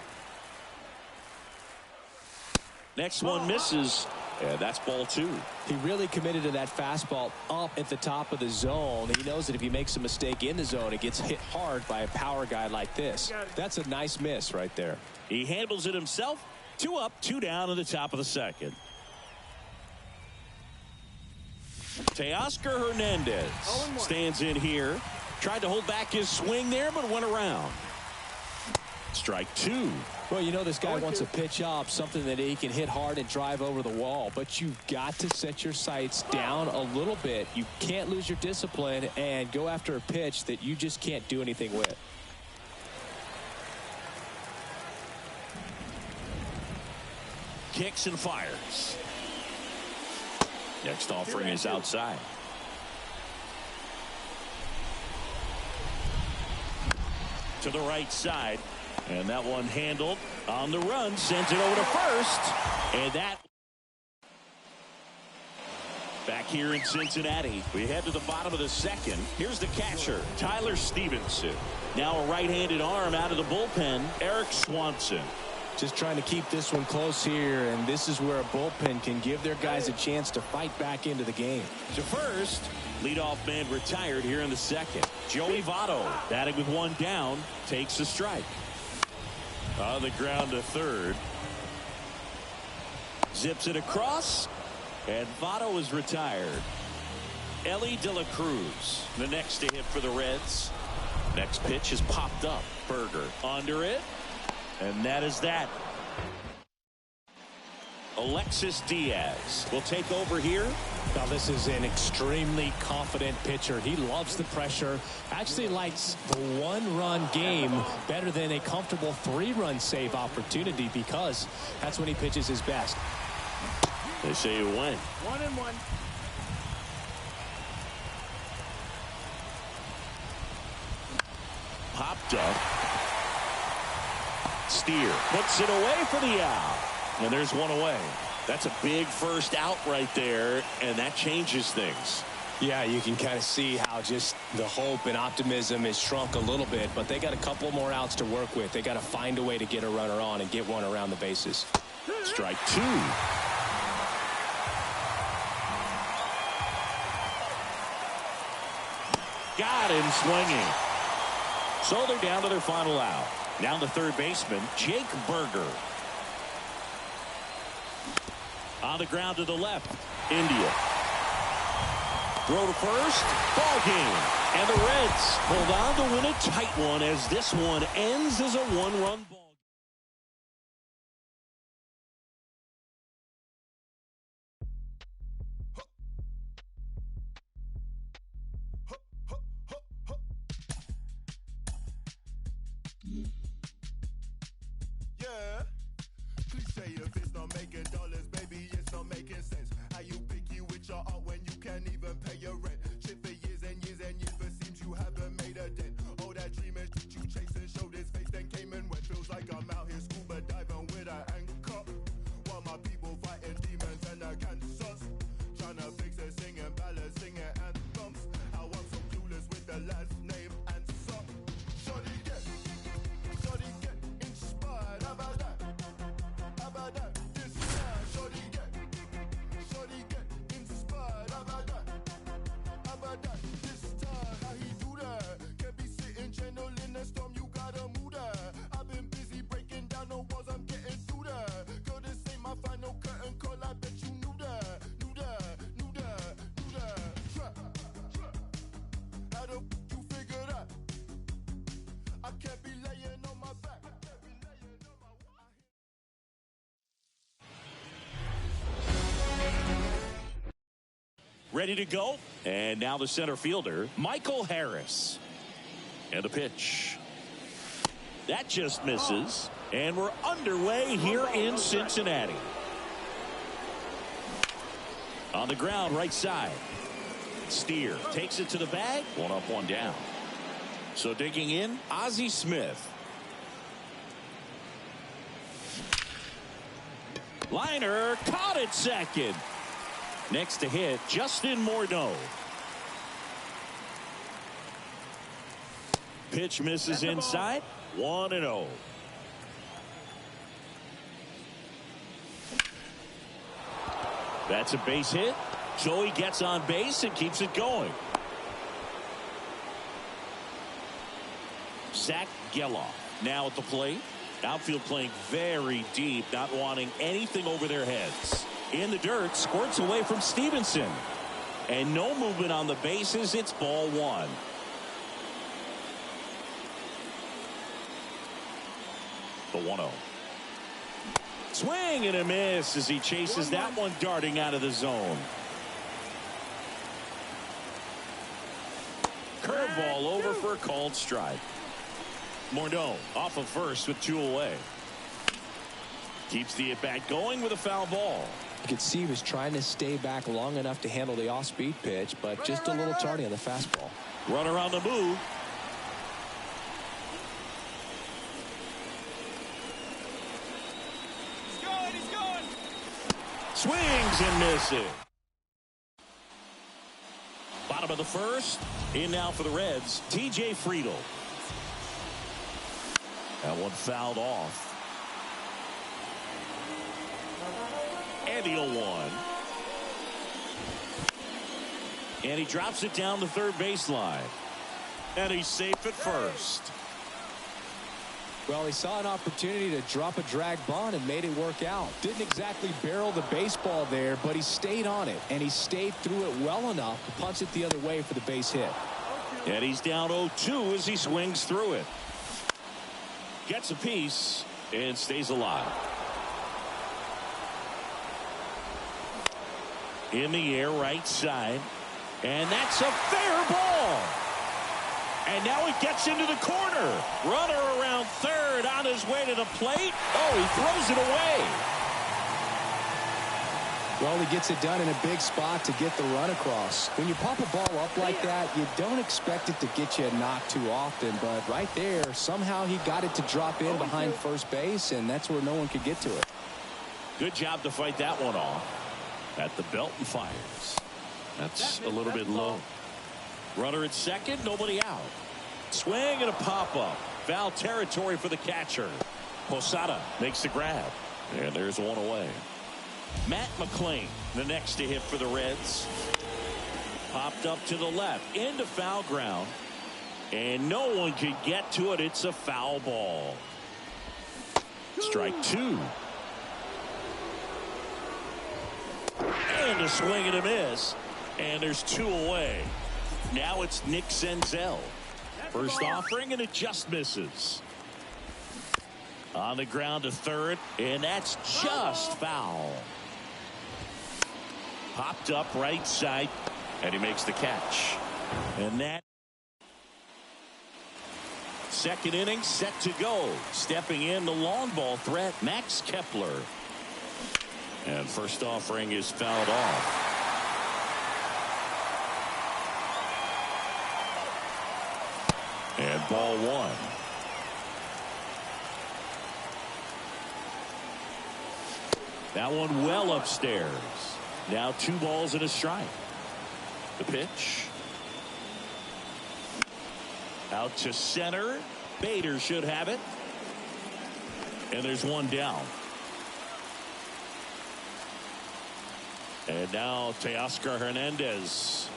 Next one misses. And that's ball 2. He really committed to that fastball up at the top of the zone. He knows that if he makes a mistake in the zone, it gets hit hard by a power guy like this. That's a nice miss right there. He handles it himself. 2 up, 2 down in the top of the second. Teoscar Hernandez stands in here. Tried to hold back his swing there, but went around. Strike 2. Well, you know this guy wants to pitch up, something that he can hit hard and drive over the wall. But you've got to set your sights down a little bit. You can't lose your discipline and go after a pitch that you just can't do anything with. Kicks and fires. Next offering is outside. To the right side. And that one handled on the run. Sends it over to first. And that. Back here in Cincinnati. We head to the bottom of the second. Here's the catcher, Tyler Stevenson. Now a right-handed arm out of the bullpen, Eric Swanson. Just trying to keep this one close here, and this is where a bullpen can give their guys a chance to fight back into the game. To first, leadoff man retired here in the second. Joey Votto, batting with one down, takes a strike. On the ground to third. Zips it across, and Votto is retired. Elly De La Cruz, the next to hit for the Reds. Next pitch is popped up. Berger under it. And that is that. Alexis Diaz will take over here. Now this is an extremely confident pitcher. He loves the pressure. Actually likes the one-run game better than a comfortable three-run save opportunity because that's when he pitches his best. They say you win. 1-1. Popped up. Steer puts it away for the out. And there's one away. That's a big first out right there, and that changes things. Yeah, you can kind of see how just the hope and optimism is shrunk a little bit, but they got a couple more outs to work with. They got to find a way to get a runner on and get one around the bases. Strike two. Got him swinging. So they're down to their final out. Now the third baseman, Jake Berger. On the ground to the left, India. Throw to first, ball game. And the Reds hold on to win a tight one as this one ends as a one-run ball. Yeah. Cliche if it's not making dollars, baby, it's not making sense. How you picky with your art when you can't even pay your rent? Shit for years and years and years, but seems you haven't made a dent. All that dreaming that you chasing showed his face, then came and went. Feels like I'm out here scuba diving with an anchor. While my people fighting demons and the cancers. Trying to fix it, singing ballads, singing anthems. How I'm so clueless with the last name answer. Shorty get inspired. How about that? How about that? This time, shorty get inspired. How about that? How about that? This time, how he do that? Can't be sitting channel in the storm, you gotta move that. I've been busy breaking down the walls, I'm getting through that. Girl, this ain't my final curtain call, I bet you knew that. Knew that. Trap. How the you figure that? I can't be laying on my back. Ready to go. And now the center fielder, Michael Harris. And the pitch. That just misses. And we're underway here in Cincinnati. On the ground, right side. Steer takes it to the bag. One up, one down. So digging in, Ozzie Smith. Liner caught at second. Next to hit, Justin Morneau. Pitch misses inside. 1-0. That's a base hit. Joey gets on base and keeps it going. Zach Geloff now at the plate. Outfield playing very deep, not wanting anything over their heads. In the dirt, squirts away from Stevenson. And no movement on the bases. It's ball one. The 1-0. Swing and a miss as he chases that one darting out of the zone. Curveball over for a called strike. Morneau off of first with two away. Keeps the at-bat going with a foul ball. You could see he was trying to stay back long enough to handle the off-speed pitch, but just a little tardy on the fastball. Runner on the move. He's going. Swings and misses. Bottom of the first. In now for the Reds, TJ Friedl. That one fouled off. And the 0-1. And he drops it down the third baseline. And he's safe at first. Well, he saw an opportunity to drop a drag bunt and made it work out. Didn't exactly barrel the baseball there, but he stayed on it, and he stayed through it well enough to punch it the other way for the base hit. And he's down 0-2 as he swings through it. Gets a piece and stays alive. In the air, right side. And that's a fair ball. And now it gets into the corner. Runner around third on his way to the plate. Oh, he throws it away. Well, he gets it done in a big spot to get the run across. When you pop a ball up like that, you don't expect it to get you a knock too often. But right there, somehow he got it to drop in behind first base, and that's where no one could get to it. Good job to fight that one off. At the belt and fires. That's a little bit low. Runner at second, nobody out. Swing and a pop-up. Foul territory for the catcher. Posada makes the grab. And there's one away. Matt McLain, the next to hit for the Reds. Popped up to the left. Into foul ground. And no one can get to it. It's a foul ball. Strike two. And a swing and a miss. And there's two away. Now it's Nick Senzel. First offering, and it just misses. On the ground to third, and that's just foul. Popped up right side, and he makes the catch. And that second inning set to go. Stepping in the long ball threat, Max Kepler. And first offering is fouled off. And ball one. That one well upstairs. Now 2 balls and a strike. The pitch. Out to center. Bader should have it. And there's one down. And now Teoscar Hernandez.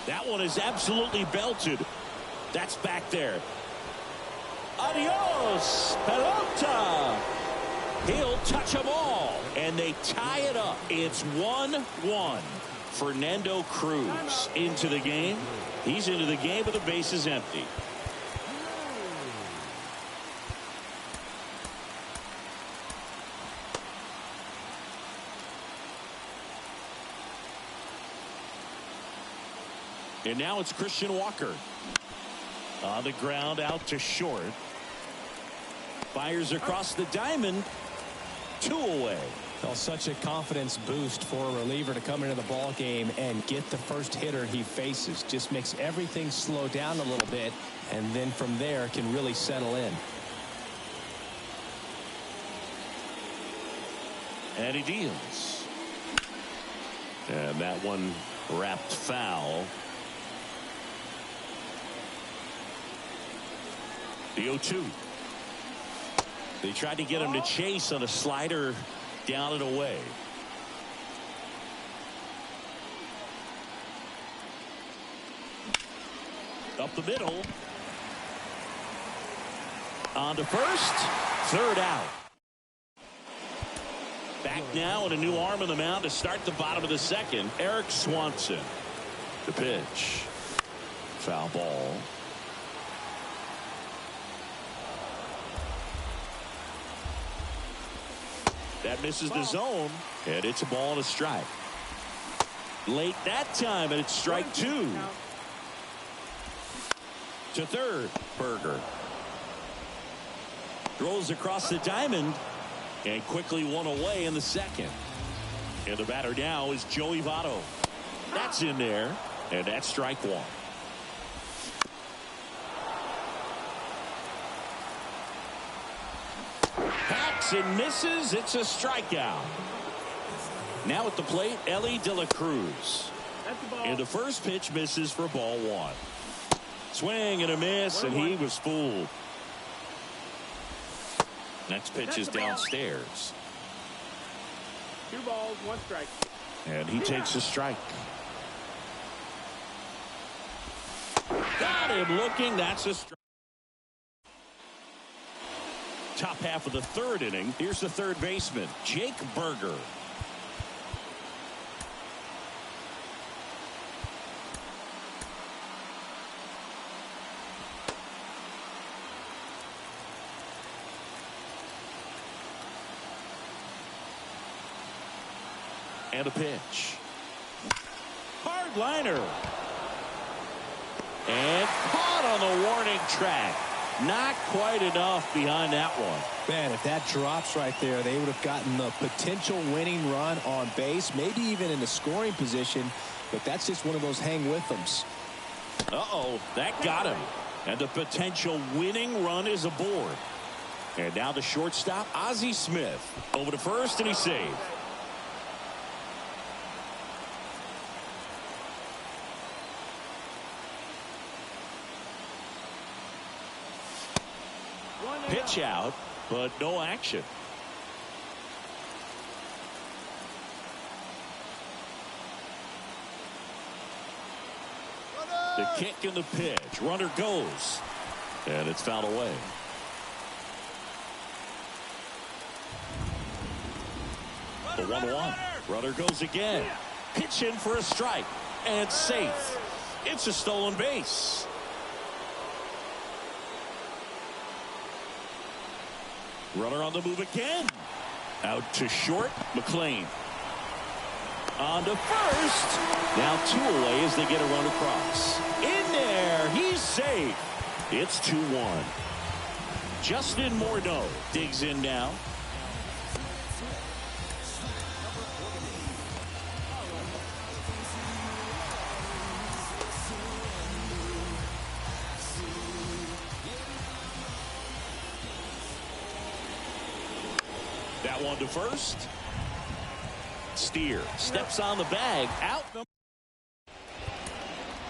That one is absolutely belted. That's back there. Adios, pelota. He'll touch them all. And they tie it up. It's 1-1. Fernando Cruz into the game. He's into the game with the bases empty. And now it's Christian Walker. On the ground out to short. Fires across the diamond. 2 away. Well, such a confidence boost for a reliever to come into the ball game and get the first hitter he faces. Just makes everything slow down a little bit, and then from there can really settle in. And he deals. And that one wrapped foul. The 0-2. They tried to get him to chase on a slider down and away. Up the middle. On to first. Third out. Back now and a new arm on the mound to start the bottom of the second. Eric Swanson. The pitch. Foul ball. That misses the zone, and it's a ball and a strike. Late that time, and it's strike 2. To third, Berger. Throws across the diamond, and quickly one away in the second. And the batter now is Joey Votto. That's in there, and that's strike 1. Hacks and misses. It's a strikeout. Now at the plate, Elly De La Cruz. And the first pitch misses for ball 1. Swing and a miss, and he was fooled. Next pitch is downstairs. 2 balls, 1 strike. And he takes a strike. Got him looking. That's a strike. Top half of the 3rd inning. Here's the 3rd baseman, Jake Burger. And a pitch. Hard liner. And caught on the warning track. Not quite enough behind that one. Man, if that drops right there, they would have gotten the potential winning run on base, maybe even in the scoring position, but that's just one of those hang with thems. Uh-oh, that got him. And the potential winning run is aboard. And now the shortstop, Ozzie Smith. Over to first, and he's saved. Pitch out, but no action. The kick and the pitch. Runner goes. And it's fouled away. The 1-1. Runner goes again. Pitch in for a strike. And safe. It's a stolen base. Runner on the move again. Out to short. McLean. On to first. Now 2 away as they get a run across. In there. He's safe. It's 2-1. Justin Morneau digs in now. That one to first. Steer steps on the bag. Out.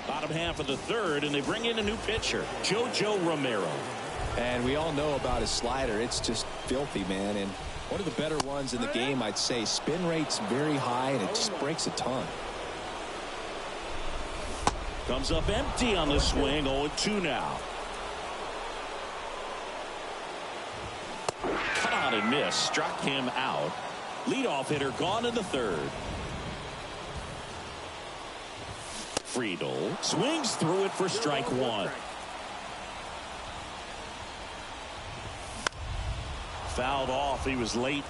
Bottom half of the 3rd, and they bring in a new pitcher, JoJo Romero. And we all know about his slider. It's just filthy, man. And one of the better ones in the game, I'd say. Spin rate's very high, and it just breaks a ton. Comes up empty on the swing. 0-2 now. Cut on and miss. Struck him out. Leadoff hitter gone in the 3rd. Friedel swings through it for strike 1. Fouled off. He was late.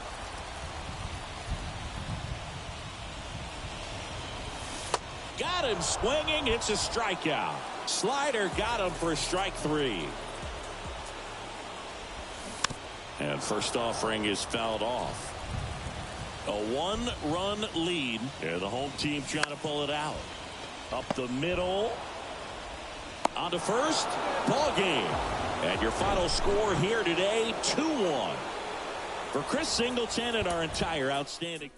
Got him swinging. It's a strikeout. Slider got him for strike 3. And first offering is fouled off. A 1-run lead. And the home team trying to pull it out. Up the middle. On to first. Ball game. And your final score here today, 2-1. For Chris Singleton and our entire outstanding.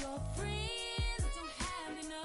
Your friends don't have enough.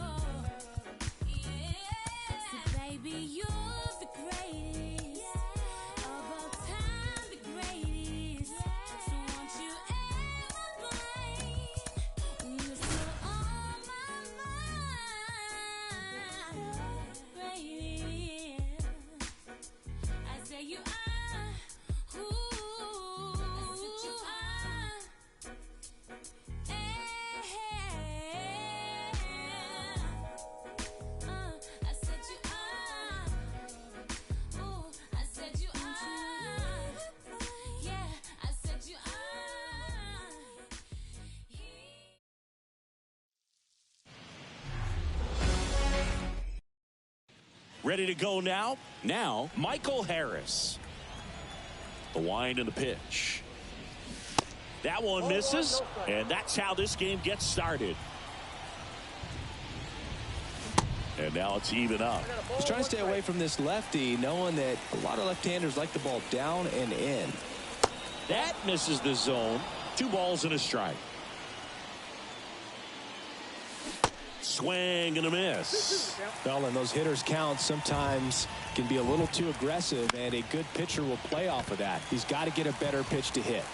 Ready to go now? Now, Michael Harris. The wind and the pitch. That one misses, and that's how this game gets started. And now it's even up. He's trying to stay away from this lefty, knowing that a lot of left-handers like the ball down and in. That misses the zone. 2 balls and a strike. Swing and a miss. Well, and those hitters count sometimes can be a little too aggressive, and a good pitcher will play off of that. He's got to get a better pitch to hit.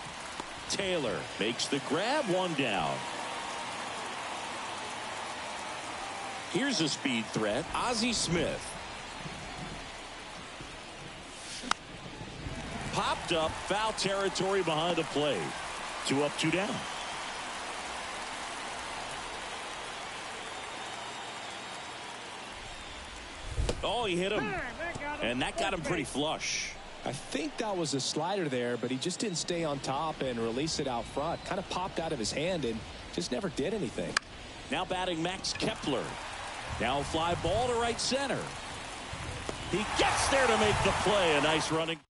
Taylor makes the grab, 1 down. Here's a speed threat, Ozzie Smith. Popped up, foul territory behind the plate. 2 up, 2 down. Oh, he hit him, and that got him pretty flush. I think that was a slider there, but he just didn't stay on top and release it out front. Kind of popped out of his hand and just never did anything. Now batting Max Kepler. Now fly ball to right center. He gets there to make the play. A nice running.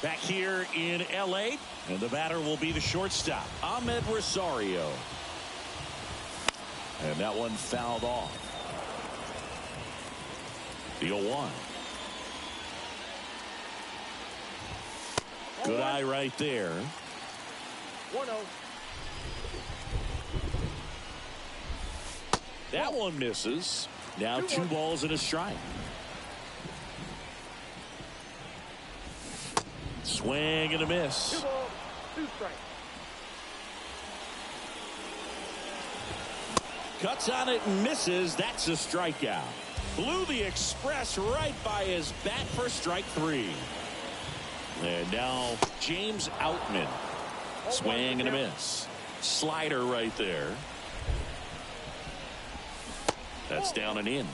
Back here in L.A., and the batter will be the shortstop, Ahmed Rosario. And that one fouled off. The 0-1. Good eye right there. 1-0. That one misses. Now 2 balls and a strike. Swing and a miss. 2 balls, 2 strikes. Cuts on it and misses. That's a strikeout. Blew the express right by his bat for strike 3. And now James Outman. Swing and a miss. Slider right there. That's down and in.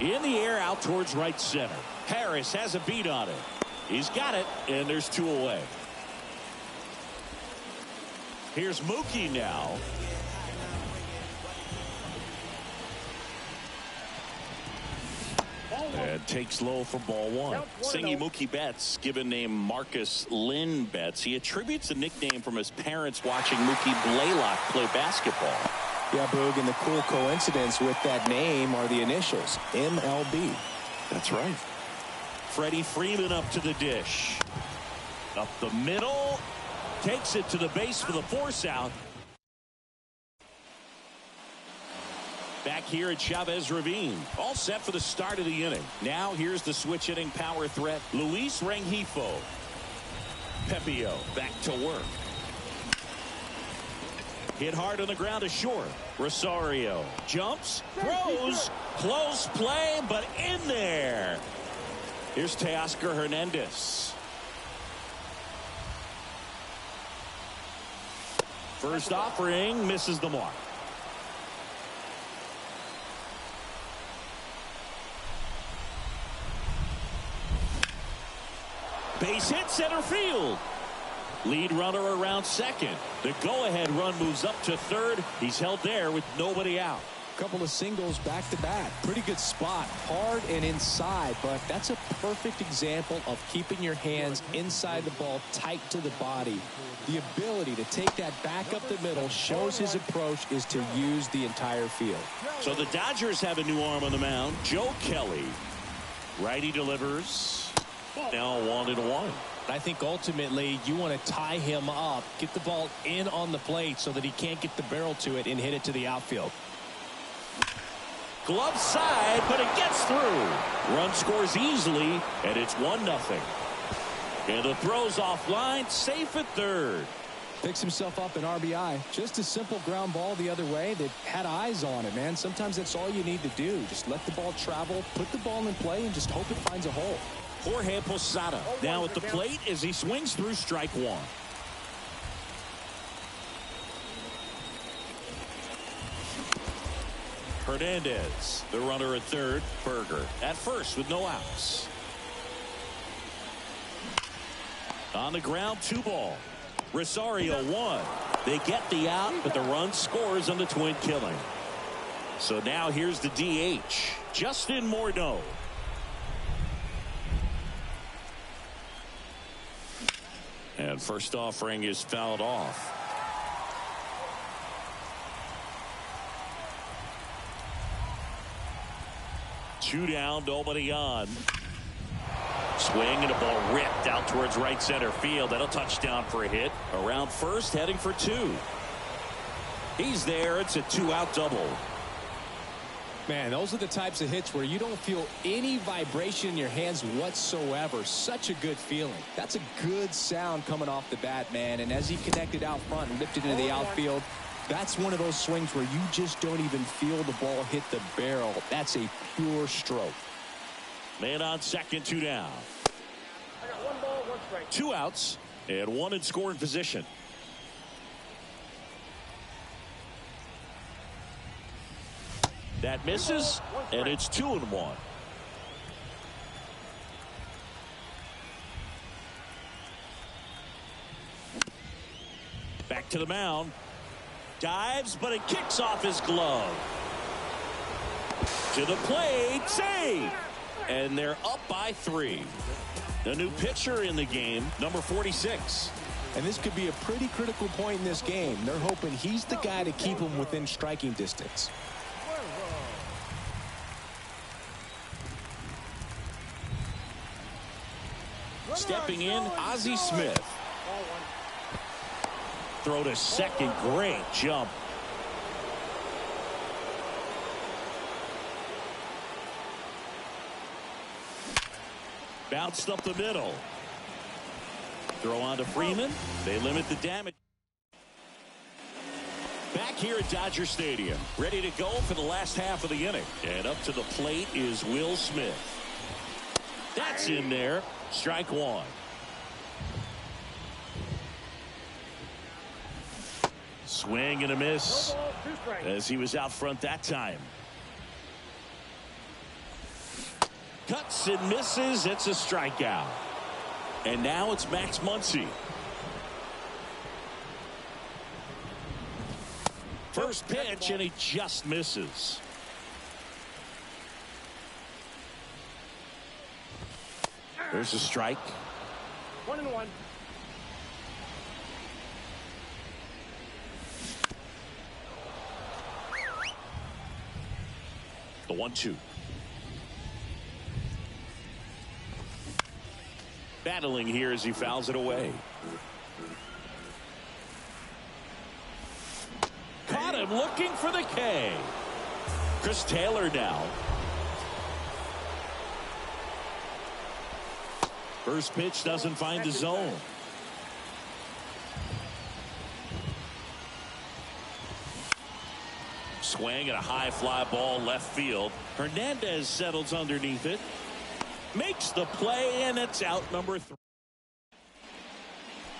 In the air out towards right center. Harris has a beat on it. He's got it, and there's 2 away. Here's Mookie now. And takes low for ball 1. Singy Mookie Betts, given name Marcus Lynn Betts. He attributes the nickname from his parents watching Mookie Blaylock play basketball. Yeah, Boog, and the cool coincidence with that name are the initials, MLB. That's right. Freddie Freeman up to the dish. Up the middle. Takes it to the base for the force out. Back here at Chavez Ravine. All set for the start of the inning. Now here's the switch hitting power threat, Luis Rengifo. Pepio back to work. Hit hard on the ground to short. Rosario jumps, throws, close play, but in there. Here's Teoscar Hernandez. First offering misses the mark. Base hit center field. Lead runner around second. The go-ahead run moves up to third. He's held there with nobody out. Couple of singles back to back. Pretty good spot. Hard and inside, but that's a perfect example of keeping your hands inside the ball, tight to the body. The ability to take that back up the middle shows his approach is to use the entire field. So the Dodgers have a new arm on the mound, Joe Kelly. Righty delivers. Now 1-1. I think ultimately you want to tie him up, get the ball in on the plate so that he can't get the barrel to it and hit it to the outfield. Glove side, but it gets through. Run scores easily, and it's 1-0. And the throw's offline, safe at third. Picks himself up an RBI. Just a simple ground ball the other way that had eyes on it, man. Sometimes that's all you need to do. Just let the ball travel, put the ball in play, and just hope it finds a hole. Jorge Posada now at the plate as he swings through strike one. Hernandez, the runner at third. Berger at first with no outs. On the ground, 2 ball. Rosario 1. They get the out, but the run scores on the twin killing. So now here's the DH, Justin Morneau. And first offering is fouled off. Two down, nobody on. Swing and a ball ripped out towards right center field. That'll touchdown for a hit. Around first, heading for 2. He's there. It's a 2-out double. Man, those are the types of hits where you don't feel any vibration in your hands whatsoever. Such a good feeling. That's a good sound coming off the bat, man. And as he connected out front and lifted into the outfield, that's one of those swings where you just don't even feel the ball hit the barrel. That's a pure stroke. Man on second, 2 down. I got 1 ball, 1 strike. 2 outs and 1 in scoring position. That misses, and it's 2-1. Back to the mound. Dives, but it kicks off his glove. To the plate, save. And they're up by 3. The new pitcher in the game, number 46. And this could be a pretty critical point in this game. They're hoping he's the guy to keep them within striking distance. Stepping in, Ozzie Smith. Throw to second, great jump. Bounced up the middle. Throw on to Freeman. They limit the damage. Back here at Dodger Stadium, ready to go for the last half of the inning. And up to the plate is Will Smith. That's in there. Strike 1. Swing and a miss as he was out front that time. Cuts and misses. It's a strikeout. And now it's Max Muncy. First pitch, and he just misses. There's a strike. 1-1. The 1-2. Battling here as he fouls it away. Caught him looking for the K. Chris Taylor now. First pitch doesn't find the zone. Swing and a high fly ball left field. Hernandez settles underneath it. Makes the play, and it's out number 3.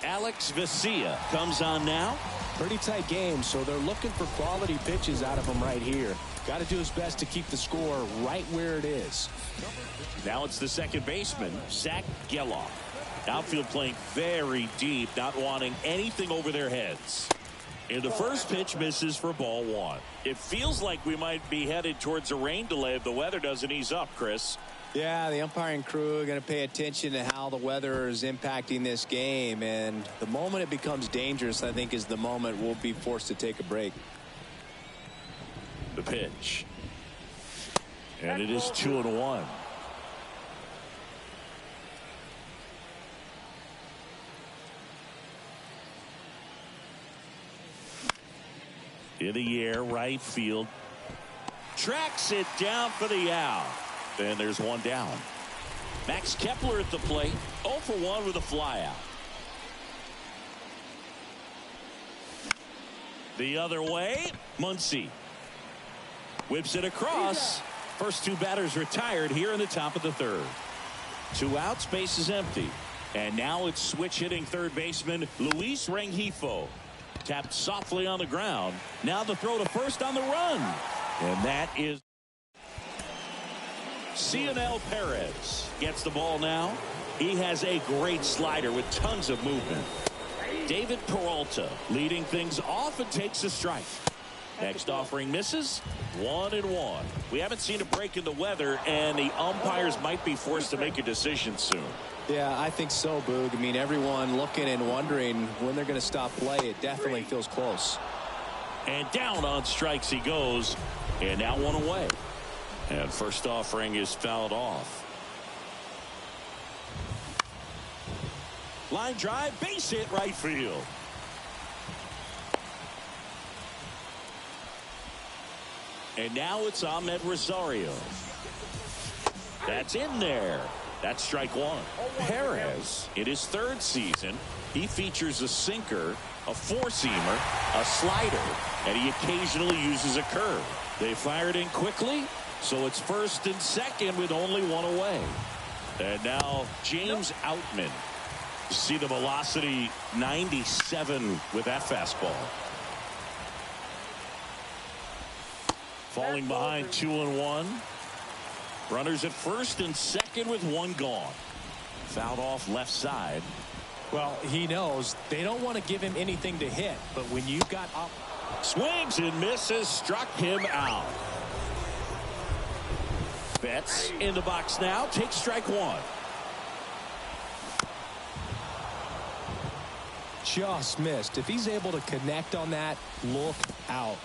Alex Vesia comes on now. Pretty tight game, so they're looking for quality pitches out of him right here. Got to do his best to keep the score right where it is. Now it's the second baseman, Zach Geloff. Outfield playing very deep, not wanting anything over their heads. And the first pitch misses for ball 1. It feels like we might be headed towards a rain delay if the weather doesn't ease up, Chris. Yeah, the umpiring crew are going to pay attention to how the weather is impacting this game. And the moment it becomes dangerous, I think, is the moment we'll be forced to take a break. The pitch. And it is 2-1. In the air, right field. Tracks it down for the out. And there's one down. Max Kepler at the plate. 0 for 1 with a flyout. The other way, Muncy whips it across. First two batters retired here in the top of the third. 2 outs, base is empty. And now it's switch hitting third baseman Luis Rengifo. Tapped softly on the ground. Now the throw to first on the run. And that is Cionel Perez gets the ball now. He has a great slider with tons of movement. David Peralta leading things off and takes a strike. Next offering misses. 1-1. We haven't seen a break in the weather, and the umpires might be forced to make a decision soon. Yeah, I think so, Boog. I mean, everyone looking and wondering when they're going to stop play. It definitely feels close. And down on strikes he goes. And now 1 away. And first offering is fouled off. Line drive, base hit, right field. And now it's Ahmed Rosario. That's in there. That's strike 1. Perez, in his 3rd season, he features a sinker, a 4-seamer, a slider, and he occasionally uses a curve. They fired in quickly, so it's 1st and 2nd with only 1 away. And now James Outman. You see the velocity 97 with that fastball. Falling behind 2-1. Runners at 1st and 2nd with 1 gone. Fouled off left side. Well, he knows they don't want to give him anything to hit, but when you've got up. Swings and misses, struck him out. Betts in the box now, takes strike 1. Just missed. If he's able to connect on that, look out.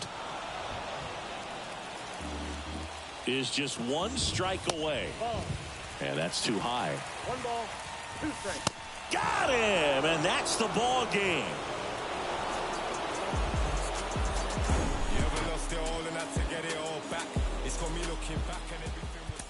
Is just 1 strike away. And that's too high. 1 ball, 2 strikes. Got him, and that's the ball game. You ever lost it all and had to get it all back? It's got me looking back and everything was...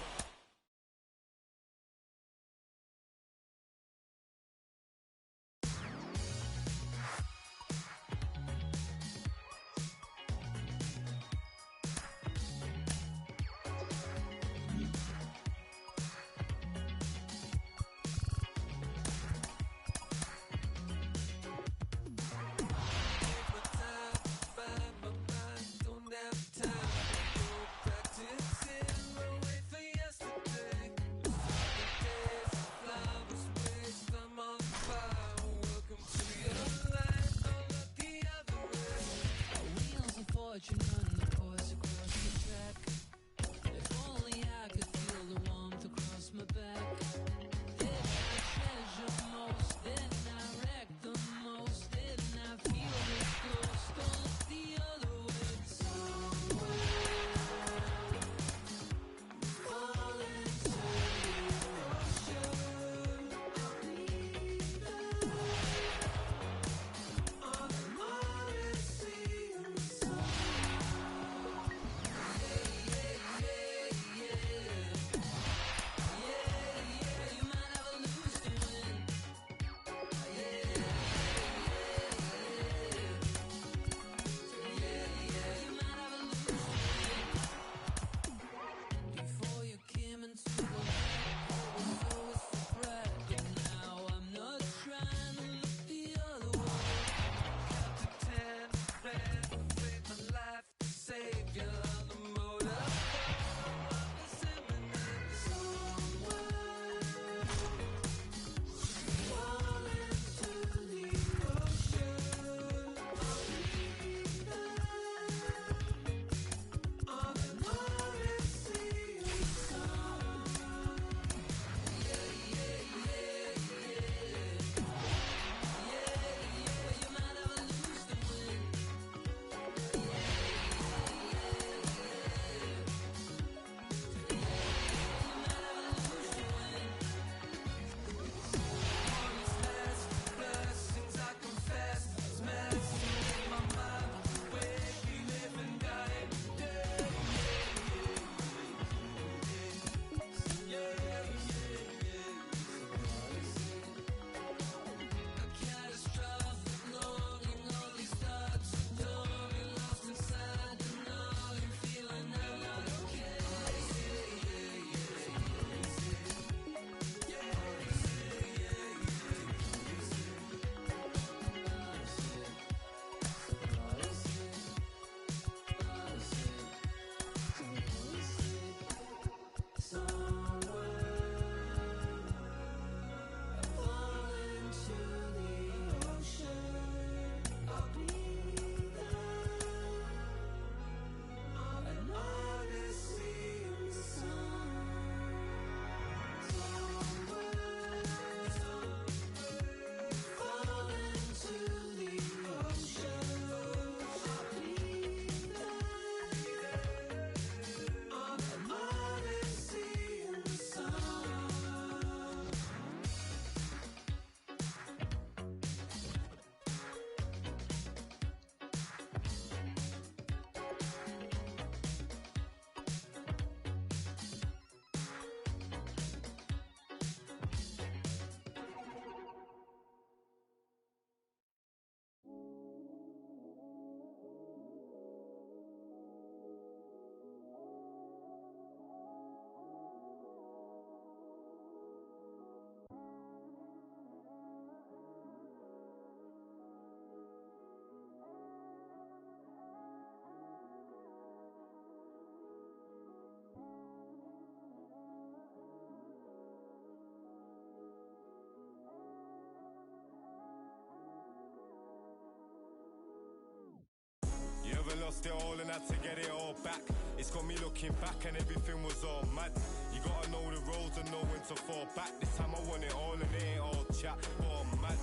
it all and had to get it all back. It's got me looking back and everything was all mad. You gotta know the roads and know when to fall back. This time I want it all and it ain't all chat, but I'm mad.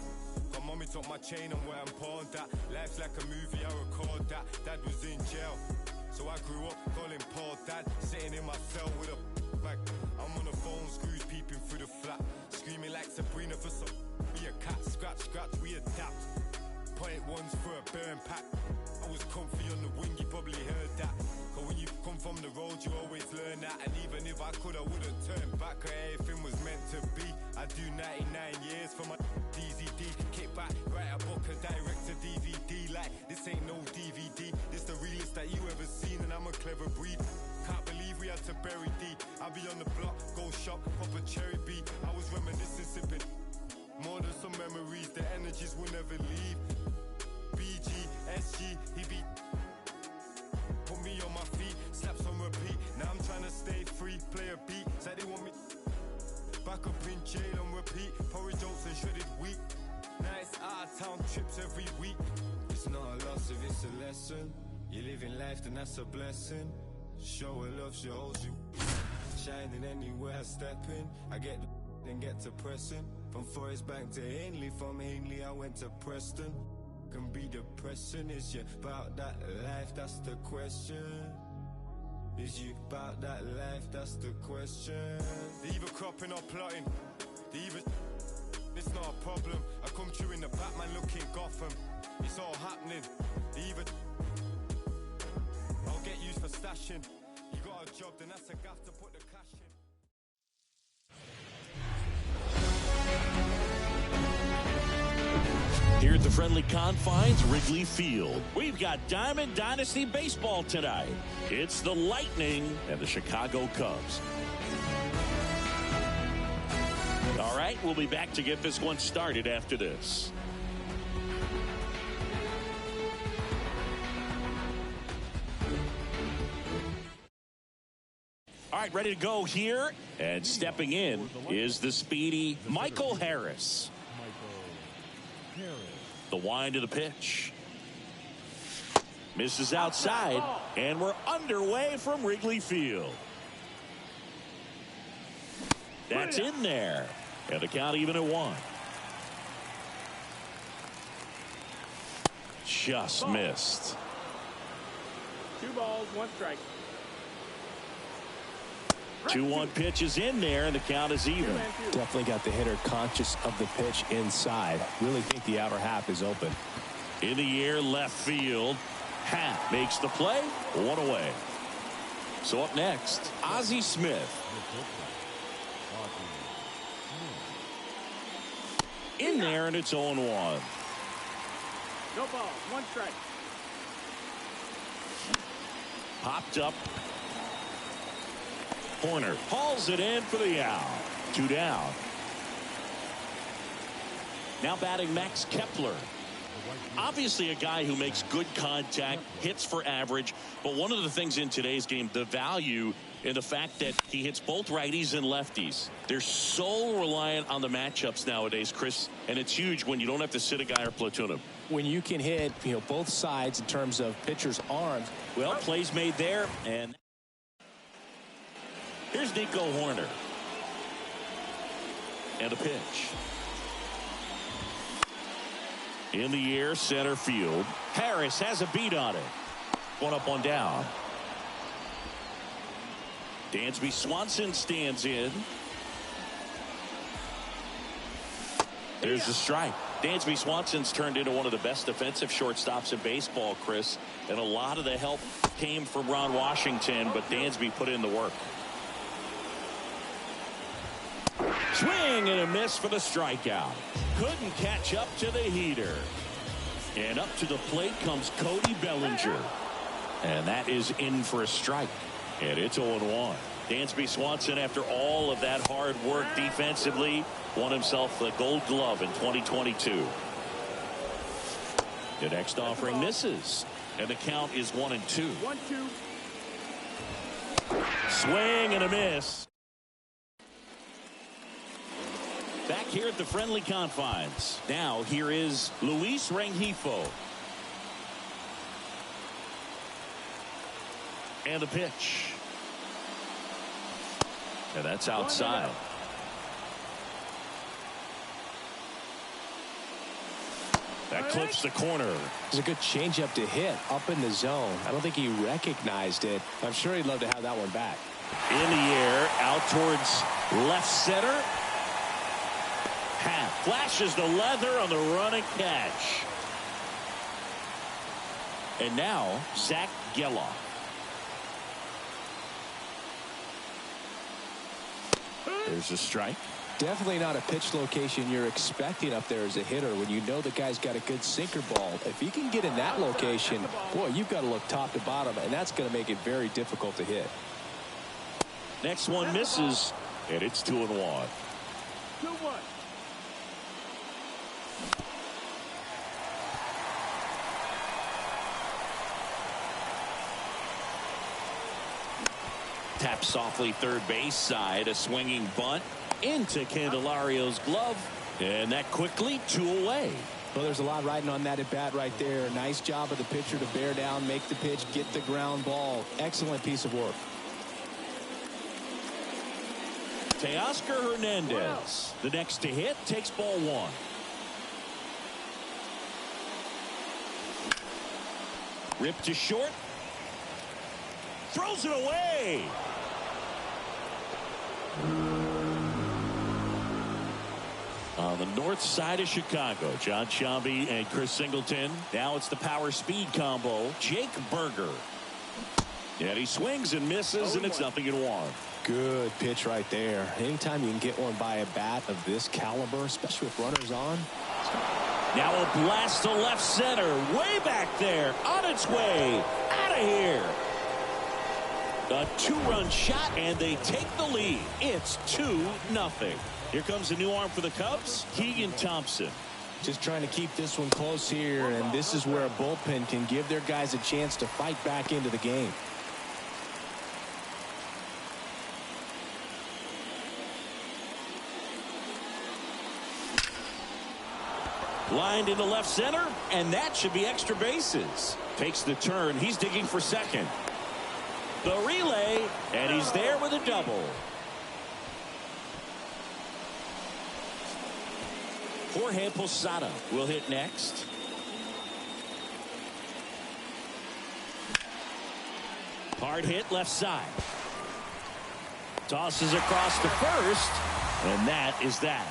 My mommy took my chain and where I'm pawned that. Life's like a movie, I record that. Dad was in jail, so I grew up calling Paul Dad. Sitting in my cell with a bag. I'm on the phone, screws peeping through the flat. Screaming like Sabrina for some be a cat. Scratch, scratch, we adapt. Point ones for a burn pack. I was comfy on the wing, you probably heard that. Cause when you come from the road, you always learn that. And even if I could, I wouldn't turn back. Cause everything was meant to be. I do 99 years for my DZD. Kick back, write a book and direct to DVD. Like, this ain't no DVD. This the realest that you ever seen, and I'm a clever breed. Can't believe we had to bury D. I'll be on the block, go shop, pop a cherry B. I was reminiscing, sipping more than some memories. The energies will never leave. BG, SG, he be put me on my feet, slaps on repeat. Now I'm trying to stay free, play a beat. Said they want me back up in jail on repeat. Porridge oats and shredded wheat. Nice out of town trips every week. It's not a loss if it's a lesson. You live in life, then that's a blessing. Show her love, she holds you. Shining anywhere I step in. I get then get to pressing. From Forest Bank to Ainley, from Ainley I went to Preston. Can be depressing, is you about that life, that's the question. Is you about that life, that's the question. They either cropping or plotting, they either it's not a problem. I come through in the Batman looking Gotham. It's all happening, they either I'll get used for stashing. You got a job, then that's a gaff to put the cash in. Here at the friendly confines, Wrigley Field, we've got Diamond Dynasty Baseball tonight. It's the Lightning and the Chicago Cubs. All right, we'll be back to get this one started after this. All right, ready to go here. And stepping in is the speedy Michael Harris. The wind of the pitch. Misses outside, and we're underway from Wrigley Field. That's in there. And the count even at 1. Just missed. 2 balls, 1 strike. 2-1 pitch is in there, and the count is even. Definitely got the hitter conscious of the pitch inside. Really think the outer half is open. In the air, left field. Happ makes the play. 1 away. So up next, Ozzie Smith. In there, and it's 0-1. No balls, 1 strike. Popped up. Horner hauls it in for the out. 2 down. Now batting Max Kepler. Obviously a guy who makes good contact, hits for average, but one of the things in today's game, the value in the fact that he hits both righties and lefties. They're so reliant on the matchups nowadays, Chris, and it's huge when you don't have to sit a guy or platoon him. When you can hit, both sides in terms of pitcher's arms. Well, plays made there, and here's Nico Horner. And a pitch. In the air, center field. Harris has a beat on it. 1 up, 1 down. Dansby Swanson stands in. There's the strike. Dansby Swanson's turned into one of the best defensive shortstops in baseball, Chris. And a lot of the help came from Ron Washington, but Dansby put in the work. Swing and a miss for the strikeout. Couldn't catch up to the heater. And up to the plate comes Cody Bellinger. And that is in for a strike. And it's 0-1. Dansby Swanson, after all of that hard work defensively, won himself the Gold Glove in 2022. The next offering misses. And the count is 1-2. 1-2. Swing and a miss. Back here at the friendly confines. Now here is Luis Rengifo. And the pitch. And that's outside. That clips the corner. It's a good changeup to hit up in the zone. I don't think he recognized it. I'm sure he'd love to have that one back. In the air, out towards left center. Half flashes the leather on the running catch. And now, Zach Geloff. There's a strike. Definitely not a pitch location you're expecting up there as a hitter when you know the guy's got a good sinker ball. If he can get in that location, boy, you've got to look top to bottom, and that's going to make it very difficult to hit. Next one misses, and it's 2-1. 2-1. Tap softly third base side, a swinging bunt into Candelario's glove, and that quickly 2 away. Well, there's a lot riding on that at bat right there. Nice job of the pitcher to bear down, make the pitch, get the ground ball. Excellent piece of work. Teoscar Hernandez, the next to hit, takes ball 1. Ripped to short. Throws it away. On the north side of Chicago, John Sciambi and Chris Singleton. Now it's the power speed combo. Jake Burger. And he swings and misses, and it's 0-1. Good pitch right there. Anytime you can get one by a bat of this caliber, especially with runners on. Now a blast to left center. Way back there. On its way. Out of here. A 2-run shot, and they take the lead. It's 2-0. Here comes a new arm for the Cubs, Keegan Thompson. Just trying to keep this one close here, and this is where a bullpen can give their guys a chance to fight back into the game. Lined into left center, and that should be extra bases. Takes the turn. He's digging for second. The relay, and he's there with a double. Jorge Posada will hit next. Hard hit left side. Tosses across to first, and that is that.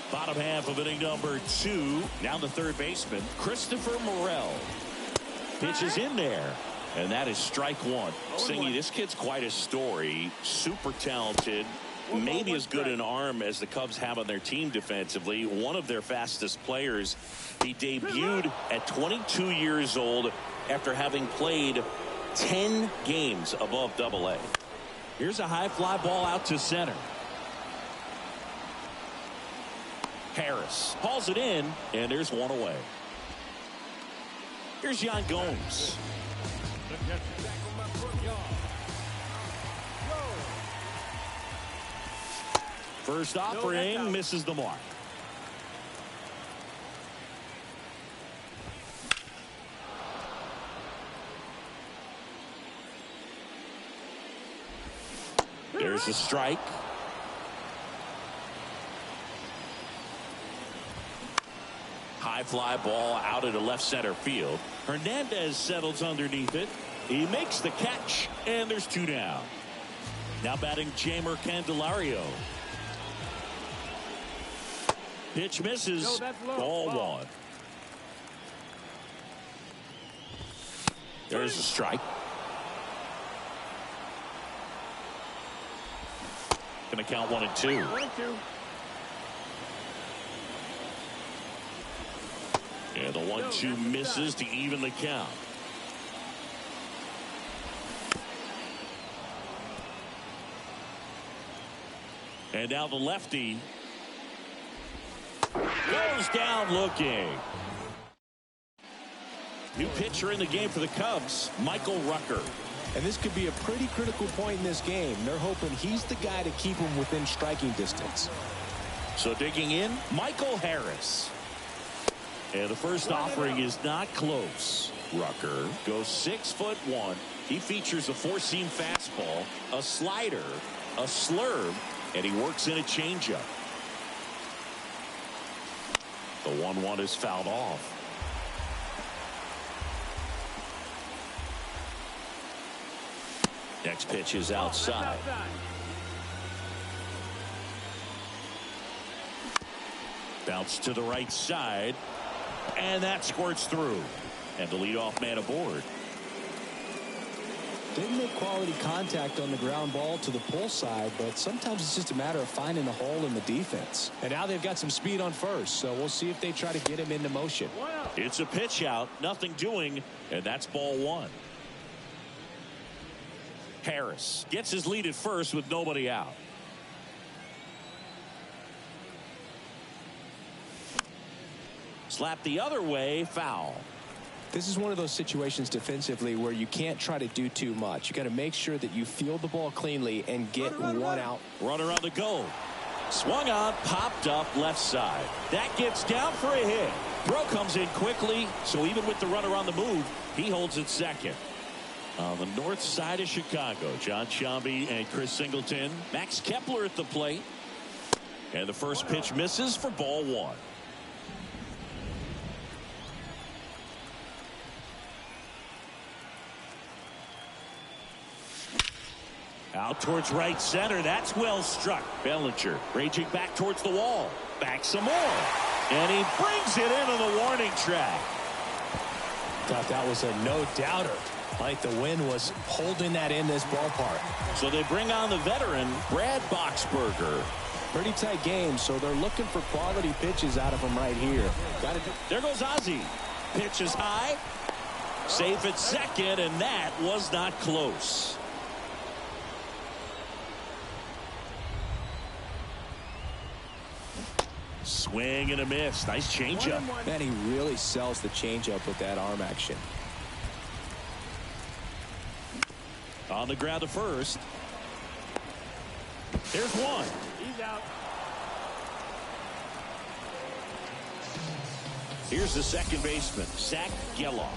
Bottom half of inning number 2. Now the third baseman, Christopher Morel. Pitches in there, and that is strike 1. Singy, this kid's quite a story. Super talented. Maybe as good an arm as the Cubs have on their team defensively. One of their fastest players. He debuted at 22 years old after having played 10 games above Double-A. Here's a high fly ball out to center. Harris hauls it in, and there's one away. Here's Yan Gomes. First offering misses the mark. There's a strike. High fly ball out into left center field. Hernandez settles underneath it. He makes the catch, and there's 2 down. Now batting Jeimer Candelario. Pitch misses. Ball 1. There's a strike. Going to count 1 and 2. 1 and 2. And the 1-2 misses to even the count. And now the lefty goes down looking. New pitcher in the game for the Cubs, Michael Rucker. And this could be a pretty critical point in this game. They're hoping he's the guy to keep them within striking distance. So digging in, Michael Harris. And the first offering is not close. Rucker goes 6'1". He features a four-seam fastball, a slider, a slurve, and he works in a changeup. The 1-1 is fouled off. Next pitch is outside. Bounce to the right side, and that squirts through. And the leadoff man aboard. Didn't make quality contact on the ground ball to the pull side, but sometimes it's just a matter of finding the hole in the defense. And now they've got some speed on first, so we'll see if they try to get him into motion. It's a pitch out, nothing doing, and that's ball one. Harris gets his lead at first with nobody out. Slap the other way, foul. This is one of those situations defensively where you can't try to do too much. You got to make sure that you field the ball cleanly and get one out. Runner on the go. Swung on, popped up left side. That gets down for a hit. Throw comes in quickly, so even with the runner on the move, he holds it second. On the north side of Chicago, John Sciambi and Chris Singleton. Max Kepler at the plate. And the first pitch misses for ball one. Out towards right center. That's well struck. Bellinger raging back towards the wall. Back some more. And he brings it into the warning track. Thought that was a no-doubter. Like the wind was holding that in this ballpark. So they bring on the veteran, Brad Boxberger. Pretty tight game, so they're looking for quality pitches out of him right here. There goes Ozzie. Pitch is high. Safe at second, and that was not close. Swing and a miss. Nice changeup. Man, he really sells the changeup with that arm action. On the ground to first. There's one. He's out. Here's the second baseman, Zach Geloff.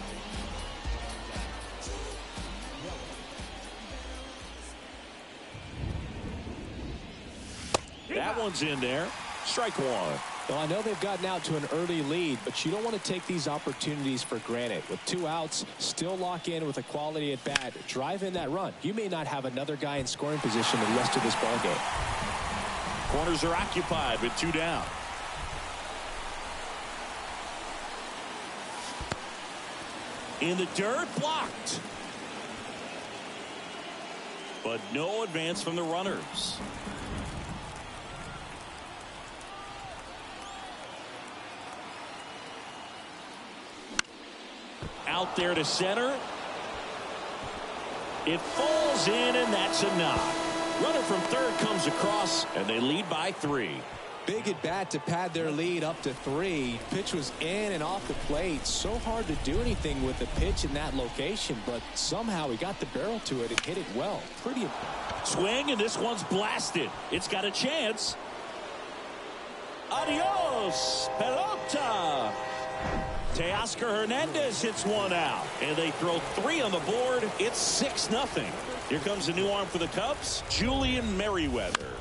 That one's in there. Strike one. Well, I know they've gotten out to an early lead, but you don't want to take these opportunities for granted. With two outs, still lock in with a quality at bat. Drive in that run. You may not have another guy in scoring position the rest of this ball game. Corners are occupied with two down. In the dirt, blocked. But no advance from the runners. Out there to center. It falls in, and that's a knock. Runner from third comes across, and they lead by 3. Big at bat to pad their lead up to 3. Pitch was in and off the plate. So hard to do anything with the pitch in that location, but somehow he got the barrel to it and hit it well. Pretty swing, and this one's blasted. It's got a chance. Adios, pelota. Teoscar Hernandez hits one out, and they throw 3 on the board. It's 6-0. Here comes a new arm for the Cubs, Julian Merryweather.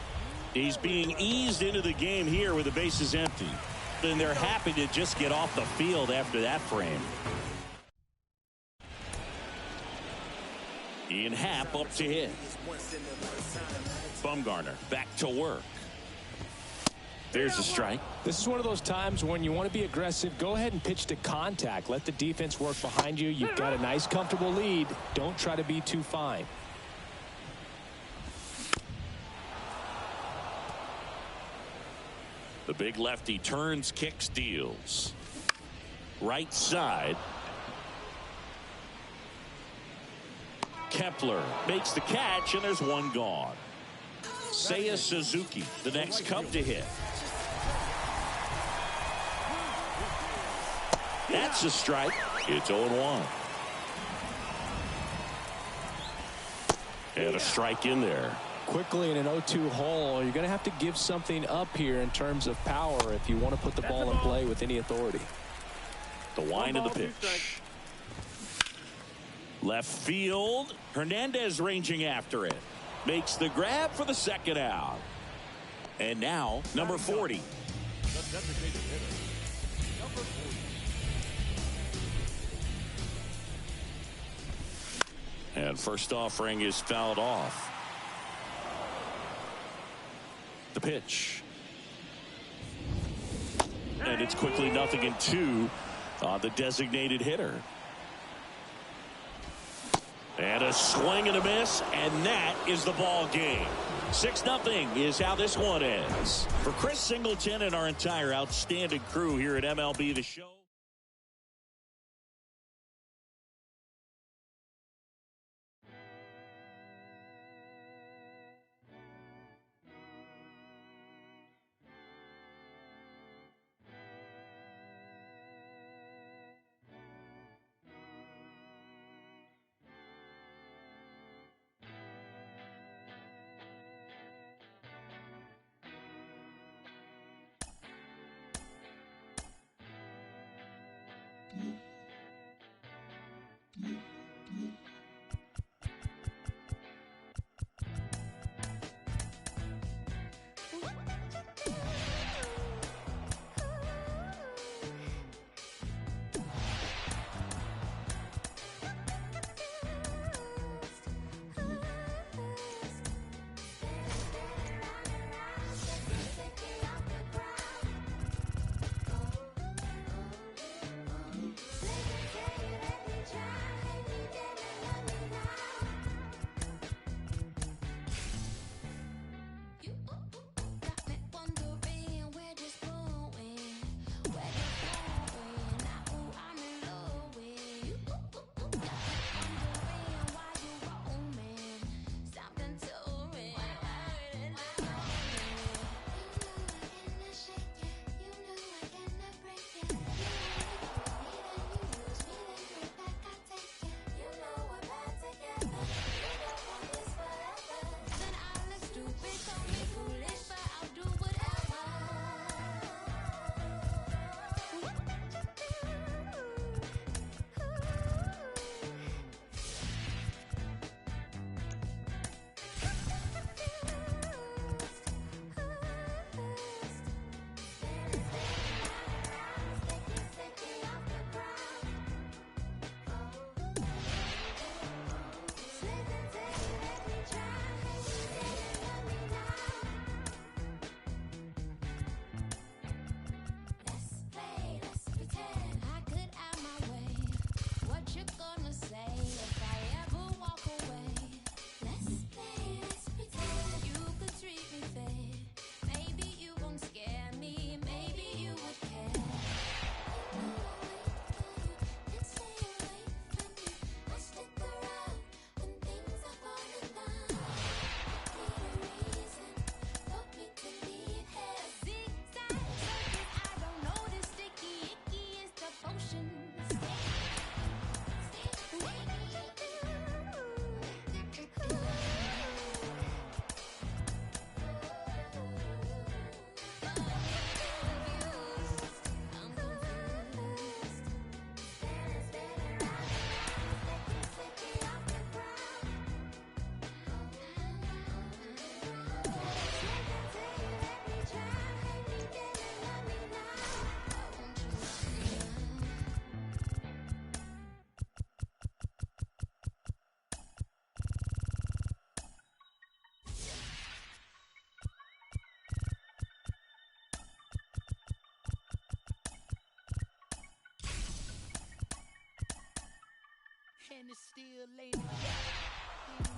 He's being eased into the game here with the bases empty. And they're happy to just get off the field after that frame. Ian Happ up to hit. Bumgarner back to work. There's a strike. This is one of those times when you want to be aggressive. Go ahead and pitch to contact. Let the defense work behind you. You've got a nice, comfortable lead. Don't try to be too fine. The big lefty turns, kicks, deals. Right side. Kepler makes the catch, and there's one gone. Seiya Suzuki, the next Cub to hit. That's a strike. It's 0-1. And a strike in there. Quickly in an 0-2 hole, you're going to have to give something up here in terms of power if you want to put the ball in play with any authority. The wind of the pitch. Left field. Hernandez ranging after it. Makes the grab for the second out. And now, number 40. The designated hitter, number 40. And first offering is fouled off. The pitch. And it's quickly 0-2 on the designated hitter. And a swing and a miss, and that is the ball game. 6-0 is how this one ends. For Chris Singleton and our entire outstanding crew here at MLB The Show. And it still ain't enough.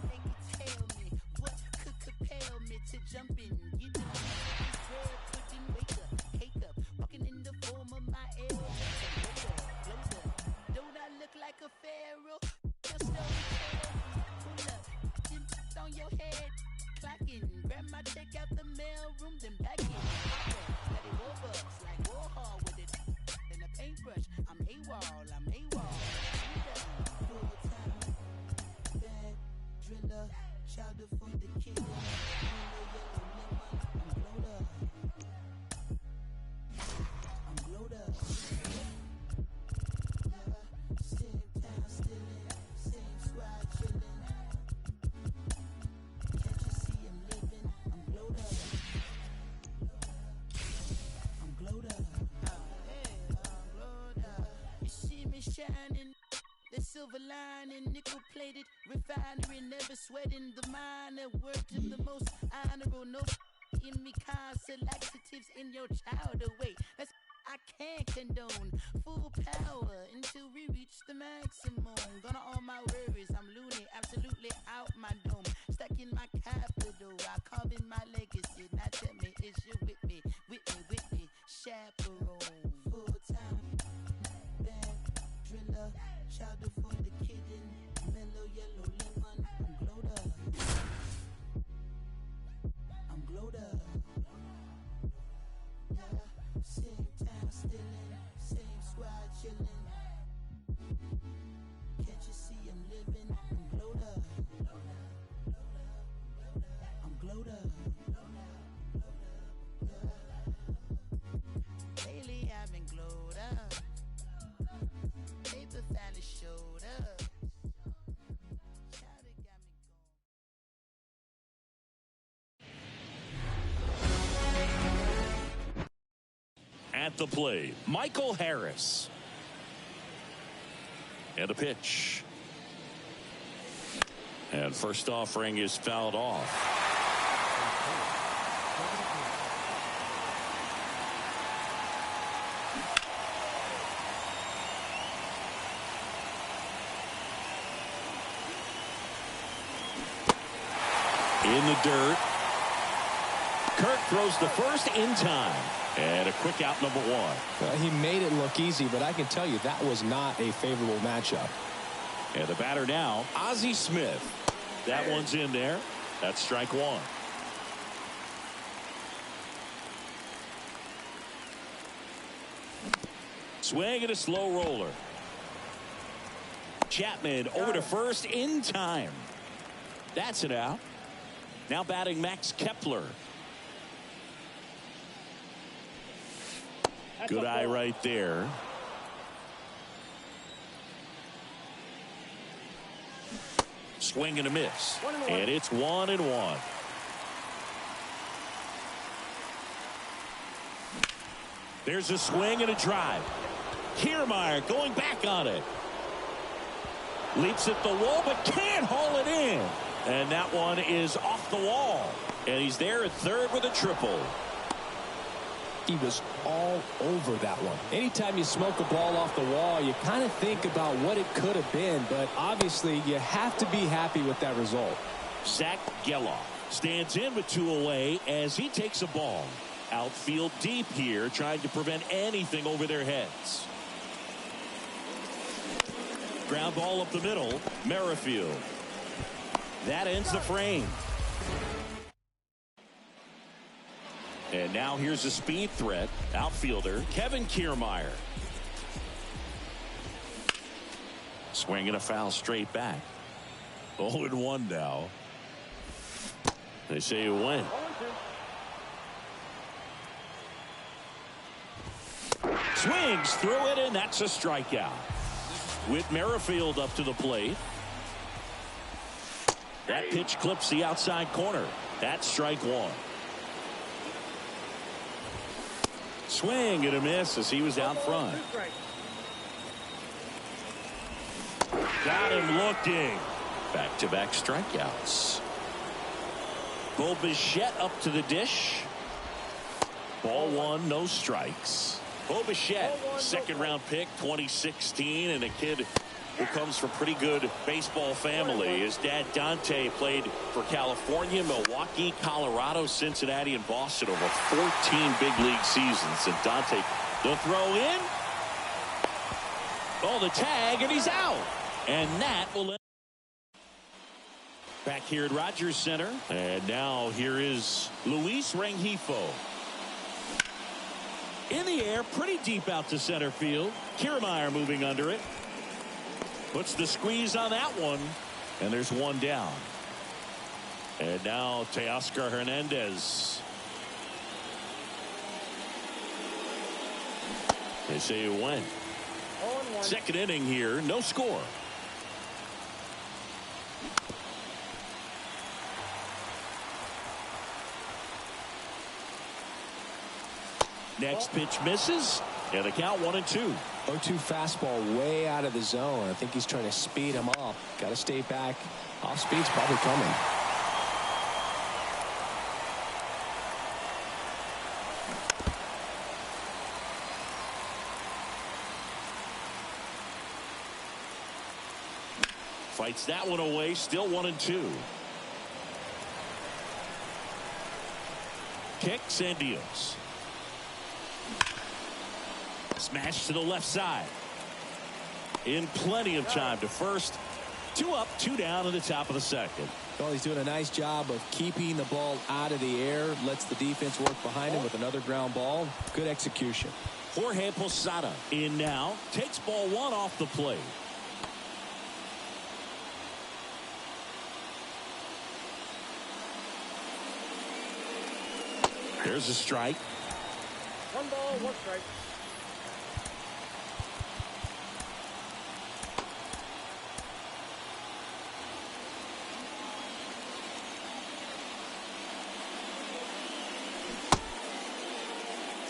They can tell me what could compel me to jump in. Get the bread, pudding, wake up, cake up, walking in the form of my elder. Don't I look like a pharaoh? Just know pull up, then put on your head, clocking. Grab my check out the mail room, then back in. Let it over, like Warhol with it. And a paintbrush, I'm AWOL. Driller, chowder for the kingdom. I'm glowed up. I'm glowed up. shining. The silver lining, nickel-plated refinery, never sweating the minor. Word to the most honorable, no in me, constant laxatives in your child away. That's I can't condone. Full power until we reach the maximum. Gonna all my worries, I'm loony, absolutely out my dome. Stuck in my capital, I carve in my legacy. Now tell me, is you with me, chaperone? Full-time, bad driller, chowder for the kitten, mellow yellow lemon. I'm glowed up. I'm glowed up. Yeah, same time stealing, same squad chilling. Can't you see I'm living? I'm glowed up. I'm glowed up. Lately I've been glowed up. Paper finally showed up. Chowder got me going. At the plate, Michael Harris. And a pitch. And first offering is fouled off. In the dirt. Kirk throws the first in time. And a quick out, number one. He made it look easy, but I can tell you that was not a favorable matchup. And the batter now, Ozzie Smith. That one's in there. That's strike one. Swing and a slow roller. Chapman over to first in time. That's it out. Now batting Max Kepler. Good eye right there. Swing and a miss. And it's 1-1. There's a swing and a drive. Kiermaier going back on it. Leaps at the wall but can't haul it in. And that one is off the wall. And he's there at third with a triple. He was all over that one. Anytime you smoke a ball off the wall, you kind of think about what it could have been, but obviously you have to be happy with that result. Zach Geloff stands in with two away as he takes a ball. Outfield deep here, trying to prevent anything over their heads. Ground ball up the middle. Merrifield. That ends the frame. And now here's a speed threat. Outfielder Kevin Kiermaier. Swing and a foul straight back. 0-1 now. They say you win. Swings through it, and that's a strikeout. With Merrifield up to the plate. That pitch clips the outside corner. That's strike one. Swing and a miss as he was out front. Got him looking. Back-to-back strikeouts. Bo Bichette up to the dish. Ball one, no strikes. Bo Bichette, second-round pick, 2016, and a kid who comes from pretty good baseball family. His dad, Dante, played for California, Milwaukee, Colorado, Cincinnati, and Boston over 14 big league seasons. And Dante, the throw in. Oh, the tag, and he's out. And that will end. Back here at Rogers Center. And now here is Luis Rengifo. In the air, pretty deep out to center field. Kiermaier moving under it. Puts the squeeze on that one. And there's one down. And now Teoscar Hernandez. They say you win. Second inning here, no score. Next pitch misses. And the count 1-2. 0-2 fastball way out of the zone. I think he's trying to speed him up. Got to stay back. Off speed's probably coming. Fights that one away. Still 1-2. Kicks and deals. Smash to the left side. In plenty of time to first. 2 up, 2 down in the top of the second. Well, he's doing a nice job of keeping the ball out of the air. Lets the defense work behind him with another ground ball. Good execution. Jorge Posada in now. Takes ball 1 off the plate. There's a strike. 1 ball, 1 strike.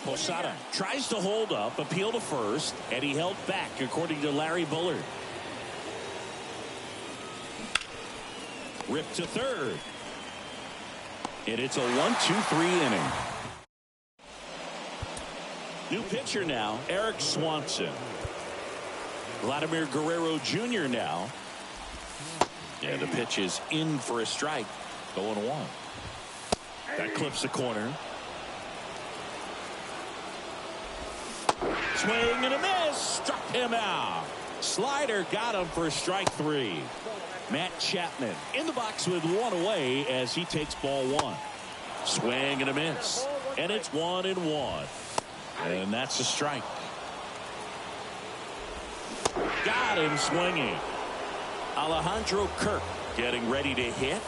Posada tries to hold up, appeal to first, and he held back, according to Larry Bullard. Ripped to third. And it's a 1-2-3 inning. New pitcher now, Eric Swanson. Vladimir Guerrero Jr. now. And the pitch is in for a strike. 0-1. That clips the corner. Swing and a miss. Struck him out. Slider got him for strike 3. Matt Chapman in the box with 1 away as he takes ball 1. Swing and a miss. And it's 1-1. And that's a strike. Got him swinging. Alejandro Kirk getting ready to hit.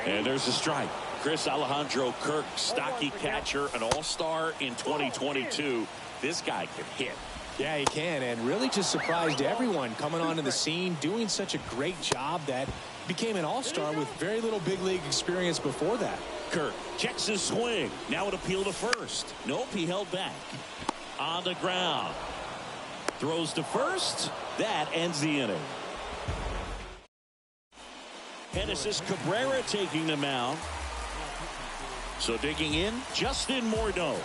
And there's a strike. Chris, Alejandro Kirk, stocky catcher, an all-star in 2022. This guy can hit. Yeah, he can, and really just surprised everyone coming onto the scene, doing such a great job that became an all-star with very little big league experience before that. Kirk checks his swing. Now an appeal to first. Nope, he held back. On the ground. Throws to first. That ends the inning. Genesis Cabrera taking the mound. So digging in, Justin Morneau.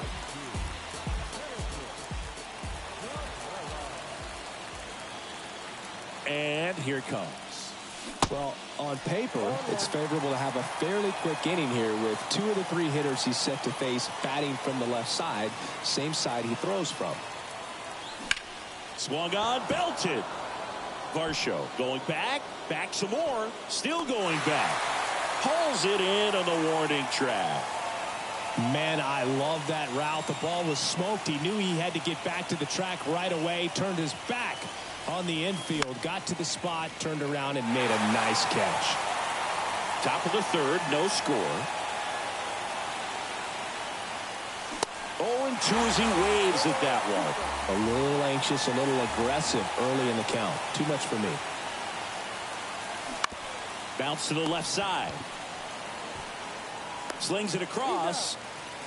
And here it comes. Well, on paper, it's favorable to have a fairly quick inning here with 2 of the 3 hitters he's set to face batting from the left side, same side he throws from. Swung on, belted. Varsho going back some more, still going back. Hauls it in on the warning track. Man, I love that route. The ball was smoked. He knew he had to get back to the track right away, turned his back on the infield, got to the spot, turned around and made a nice catch. Top of the third, no score. 0-2 as he waves at that one. A little anxious, a little aggressive early in the count. Too much for me. Bounce to the left side. Slings it across.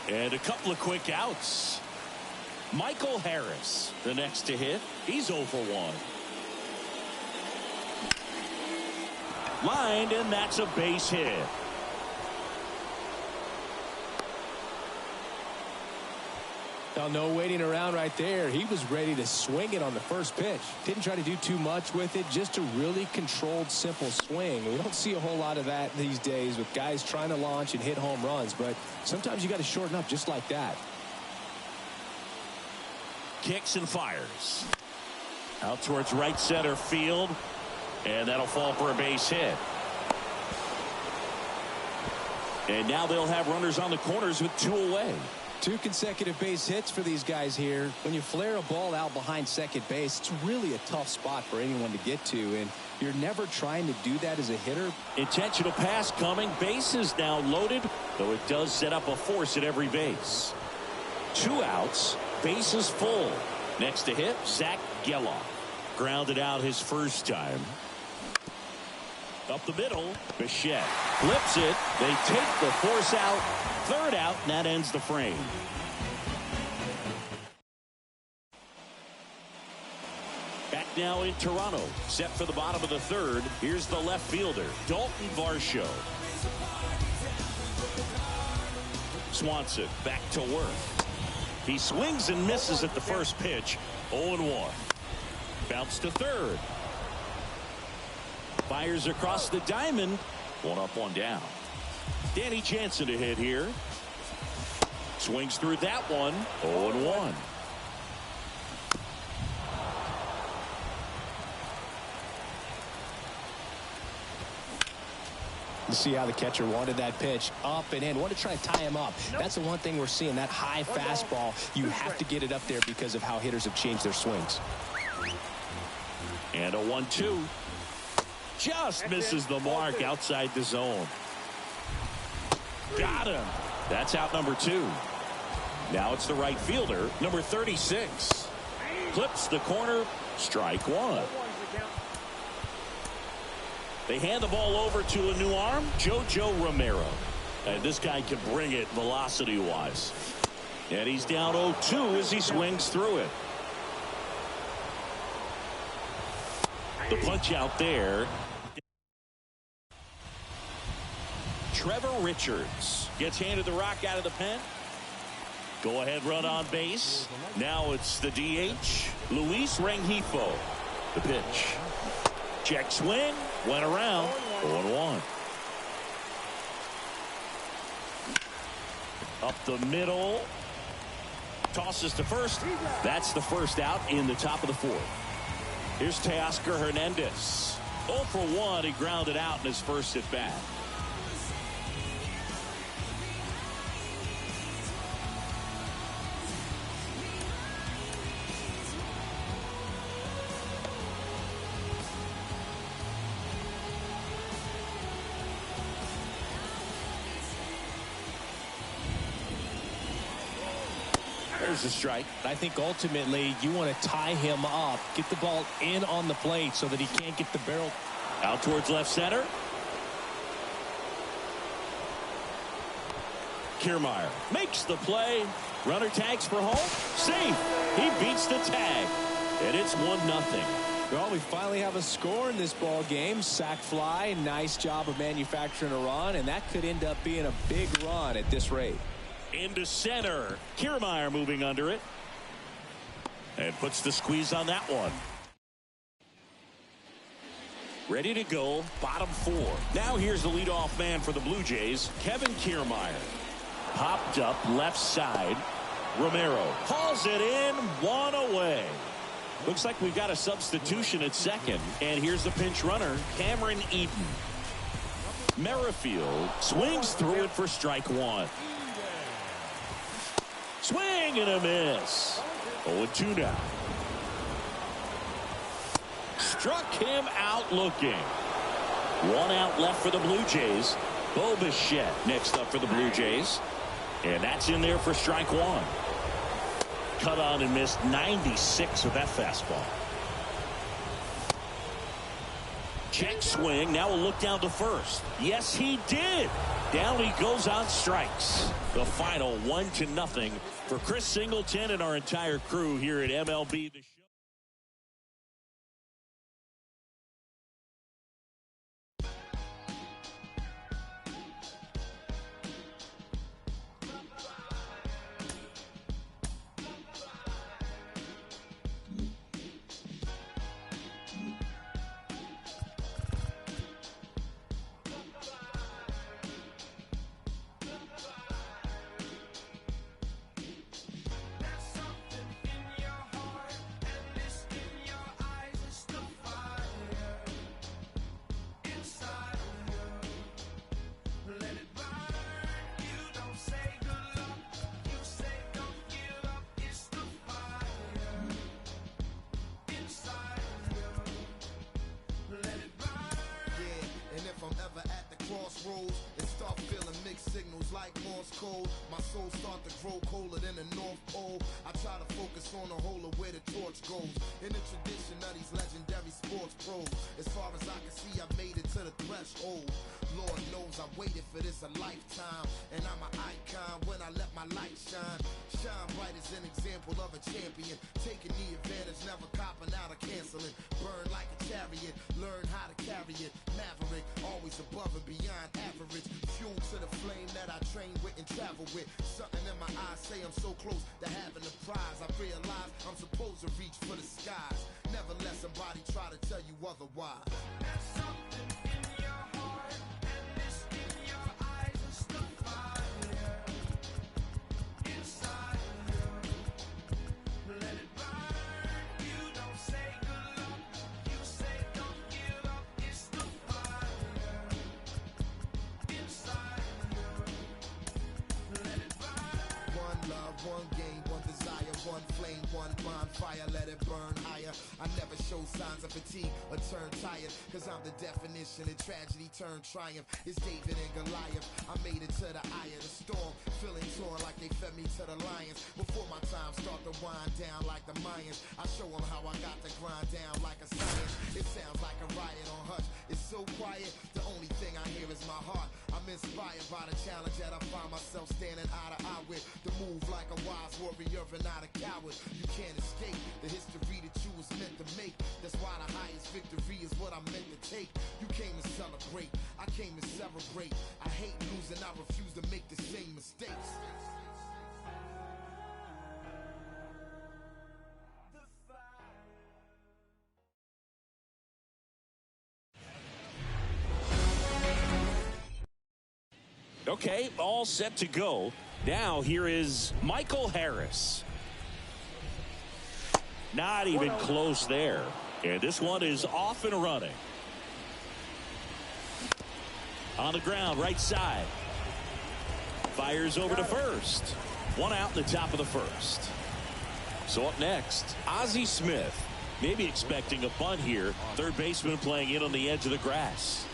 And a couple of quick outs. Michael Harris, the next to hit. He's 0 for 1. Lined, and that's a base hit. Now, no waiting around right there. He was ready to swing it on the first pitch. Didn't try to do too much with it. Just a really controlled, simple swing. We don't see a whole lot of that these days with guys trying to launch and hit home runs. But sometimes you got to shorten up just like that. Kicks and fires. Out towards right center field. And that'll fall for a base hit. And now they'll have runners on the corners with 2 away. 2 consecutive base hits for these guys here. When you flare a ball out behind second base, it's really a tough spot for anyone to get to, and you're never trying to do that as a hitter. Intentional pass coming. Base is now loaded, though it does set up a force at every base. 2 outs. Base is full. Next to hit, Zach Geloff. Grounded out his first time. Up the middle, Bichette flips it. They take the force out. 3rd out, and that ends the frame. now in Toronto. Set for the bottom of the third. Here's the left fielder, Dalton Varsho. Swanson back to work. He swings and misses at the first pitch. 0-1. Bounce to third. Fires across the diamond. 1 up, 1 down. Danny Jansen to hit here. Swings through that one. 0-1. You see how the catcher wanted that pitch up and in. Wanted to try to tie him up. That's the one thing we're seeing. That high fastball, you have to get it up there because of how hitters have changed their swings. And a 1-2. Just misses the mark outside the zone. Got him. That's out number 2. Now it's the right fielder, number 36. Clips the corner. Strike 1. They hand the ball over to a new arm, JoJo Romero. And this guy can bring it velocity-wise. And he's down 0-2 as he swings through it. The punch out there. Trevor Richards gets handed the rock out of the pen. Go ahead run on base. Now it's the DH, Luis Rengifo. The pitch. Check swing. Went around. 0-1. Up the middle. Tosses to first. That's the first out in the top of the 4th. Here's Teoscar Hernandez. 0 for 1. He grounded out in his first at bat. There's a strike. I think ultimately you want to tie him up, get the ball in on the plate so that he can't get the barrel. Out towards left center. Kiermaier makes the play. Runner tags for home. Safe. He beats the tag. And it's 1-0. Well, we finally have a score in this ball game. Sac fly. Nice job of manufacturing a run, and that could end up being a big run at this rate. Into center. Kiermaier moving under it. And puts the squeeze on that one. Ready to go. Bottom 4. Now here's the leadoff man for the Blue Jays, Kevin Kiermaier. Popped up left side. Romero hauls it in. 1 away. Looks like we've got a substitution at second. And here's the pinch runner, Cameron Eden. Merrifield swings through it for strike 1. Swing and a miss. 0-2 now. Struck him out looking. 1 out left for the Blue Jays. Bo Bichette next up for the Blue Jays. And that's in there for strike 1. Cut on and missed 96 with that fastball. Check swing. Now a look down to first. Yes, he did. Down he goes on strikes. The final 1-0 for Chris Singleton and our entire crew here at MLB The Show. Crossroads and start feeling mixed signals like Morse code. My soul start to grow colder than the North Pole. I try to focus on the whole of where the torch goes. In the tradition of these legendary sports pros. As far as I can see, I've made it to the threshold. Lord knows I waited for this a lifetime. And I'm an icon when I let my light shine. Shine bright as an example of a champion. Taking the advantage, never copping out or canceling. Burn like a chariot, learn how to carry it. Maverick, always above and beyond average. Fuel to the flame that I train with and travel with. Something in my eyes say I'm so close to having the prize. I realize I'm supposed to reach for the skies. Never let somebody try to tell you otherwise. There's something in your heart and this in your eyes. It's the fire inside you. Let it burn. You don't say good luck. You say don't give up. It's the fire inside you. Let it burn. One love, one game, one desire, one flame, one bonfire. Let it burn higher. I never show signs of fatigue or turn tired, cause I'm the definition of tragedy turned triumph. It's David and Goliath. I made it to the eye of the storm, feeling torn like they fed me to the lions. Before my time start to wind down like the Mayans, I show them how I got to grind down like a science. It sounds like a riot on Hutch. It's so quiet, the only thing I hear is my heart. I'm inspired by the challenge that I find myself standing eye to eye with. To move like a wise warrior and not a coward. You can't escape the history that you was meant to make. That's why the highest victory is what I'm meant to take. You came to celebrate, I came to celebrate. I hate losing, I refuse to make the same mistakes. Okay, all set to go. Now here is Michael Harris. Not even close there. And this one is off and running. On the ground, right side. Fires over to first. One out in the top of the first. So up next, Ozzie Smith. Maybe expecting a bunt here. Third baseman playing in on the edge of the grass.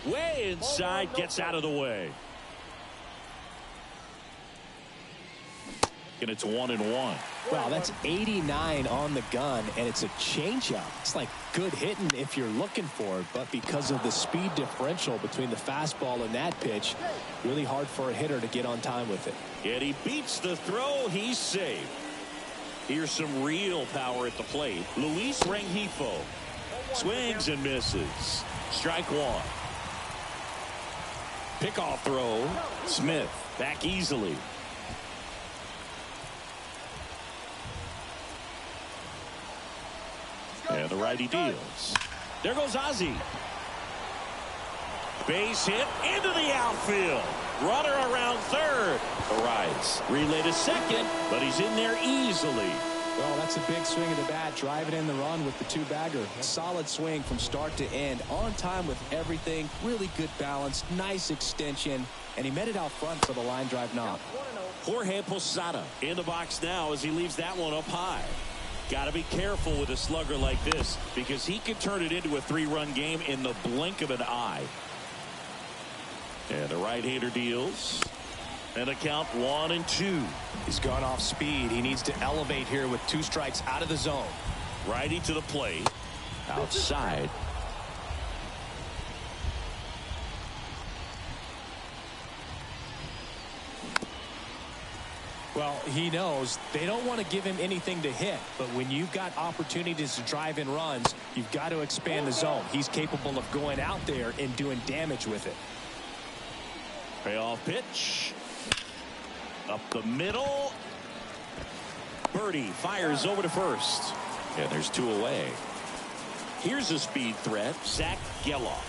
Way inside, gets out of the way. And it's 1-1. Wow, that's 89 on the gun, and it's a changeup. It's like good hitting if you're looking for it, but because of the speed differential between the fastball and that pitch, really hard for a hitter to get on time with it. And he beats the throw. He's safe. Here's some real power at the plate. Luis Rengifo swings and misses. Strike one. Pickoff throw. Smith back easily. And the righty deals. There goes Ozzie. Base hit into the outfield. Runner around third. Arrives. Relay to second, but he's in there easily. Well, that's a big swing of the bat, driving in the run with the two-bagger. Solid swing from start to end, on time with everything, really good balance, nice extension, and he met it out front for the line drive knock. Jorge Posada in the box now as he leaves that one up high. Got to be careful with a slugger like this because he could turn it into a three-run game in the blink of an eye. And the right-hander deals. And a count 1-2. He's gone off speed. He needs to elevate here with two strikes out of the zone. Righty to the plate. Outside. Well, he knows they don't want to give him anything to hit, but when you've got opportunities to drive in runs, you've got to expand the zone. He's capable of going out there and doing damage with it. Payoff pitch. Up the middle. Birdie fires over to first. And there's two away. Here's a speed threat. Zach Geloff.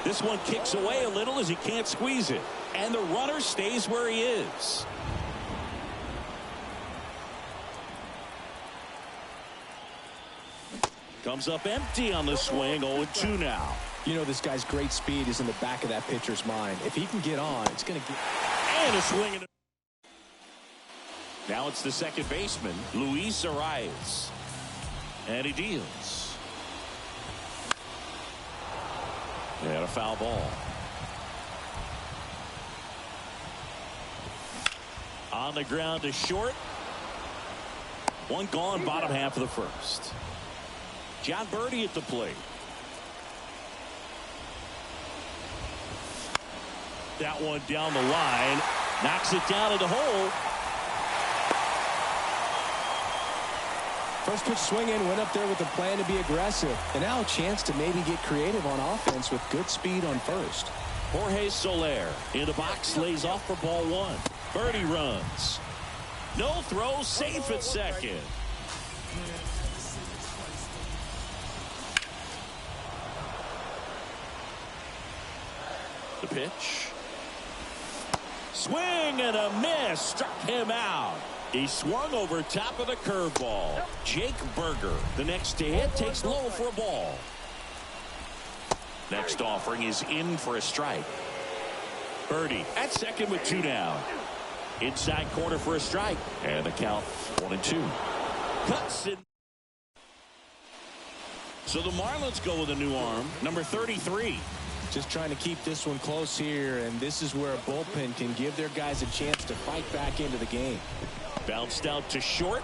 This one kicks away a little as he can't squeeze it. And the runner stays where he is. Comes up empty on the swing. 0-2 now. You know, this guy's great speed is in the back of that pitcher's mind. If he can get on, it's going to get... And a swing. Now it's the second baseman, Luis Arias. And he deals. And a foul ball. On the ground to short. One gone, bottom half of the first. Jon Berti at the plate. That one down the line. Knocks it down in the hole. First pitch swinging, went up there with a plan to be aggressive. And now a chance to maybe get creative on offense with good speed on first. Jorge Soler in the box, lays off for ball one. Berti runs. No throw, safe at second. The pitch. Swing and a miss. Struck him out. He swung over top of the curveball. Jake Burger, the next to hit, takes low for a ball. Next offering is in for a strike. Berti at second with 2 down. Inside corner for a strike. And the count 1-2. Cuts it. So the Marlins go with a new arm, number 33. Just trying to keep this one close here, and this is where a bullpen can give their guys a chance to fight back into the game. Bounced out to short.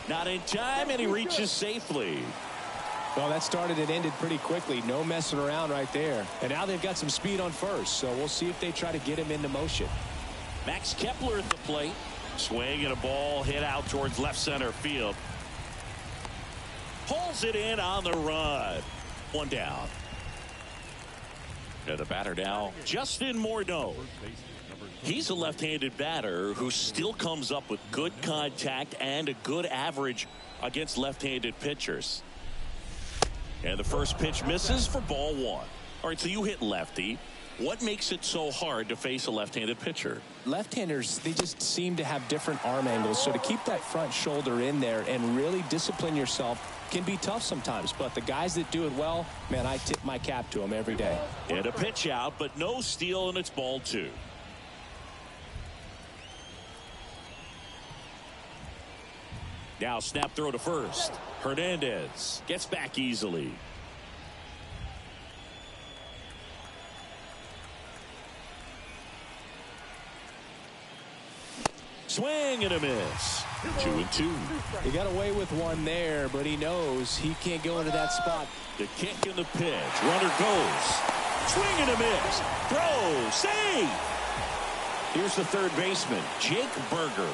Not in time, and he reaches safely. Well, that started and ended pretty quickly. No messing around right there. And now they've got some speed on first, so we'll see if they try to get him into motion. Max Kepler at the plate. Swing and a ball hit out towards left center field. Pulls it in on the run. 1 down. And the batter now, Justin Morneau. He's a left-handed batter who still comes up with good contact and a good average against left-handed pitchers. And the first pitch misses for ball 1. All right, so you hit lefty. What makes it so hard to face a left-handed pitcher? Left-handers, they just seem to have different arm angles. So to keep that front shoulder in there and really discipline yourself can be tough sometimes. But the guys that do it well, man, I tip my cap to them every day. And a pitch out, but no steal, and it's ball 2. Now snap throw to first. Hernandez gets back easily. Swing and a miss. 2-2. He got away with one there, but he knows he can't go into that spot. The kick and the pitch. Runner goes. Swing and a miss. Throw. Save. Here's the third baseman, Jake Burger.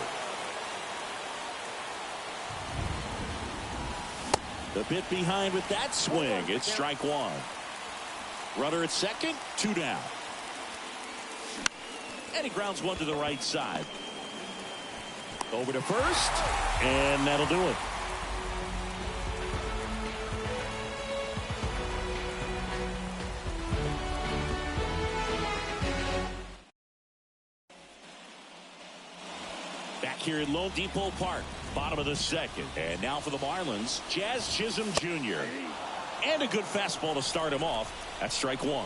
A bit behind with that swing. It's strike 1. Runner at second, 2 down. And he grounds one to the right side. Over to first, and that'll do it. Back here in Lone Depot Park, bottom of the second. And now for the Marlins, Jazz Chisholm Jr. And a good fastball to start him off. That's strike 1.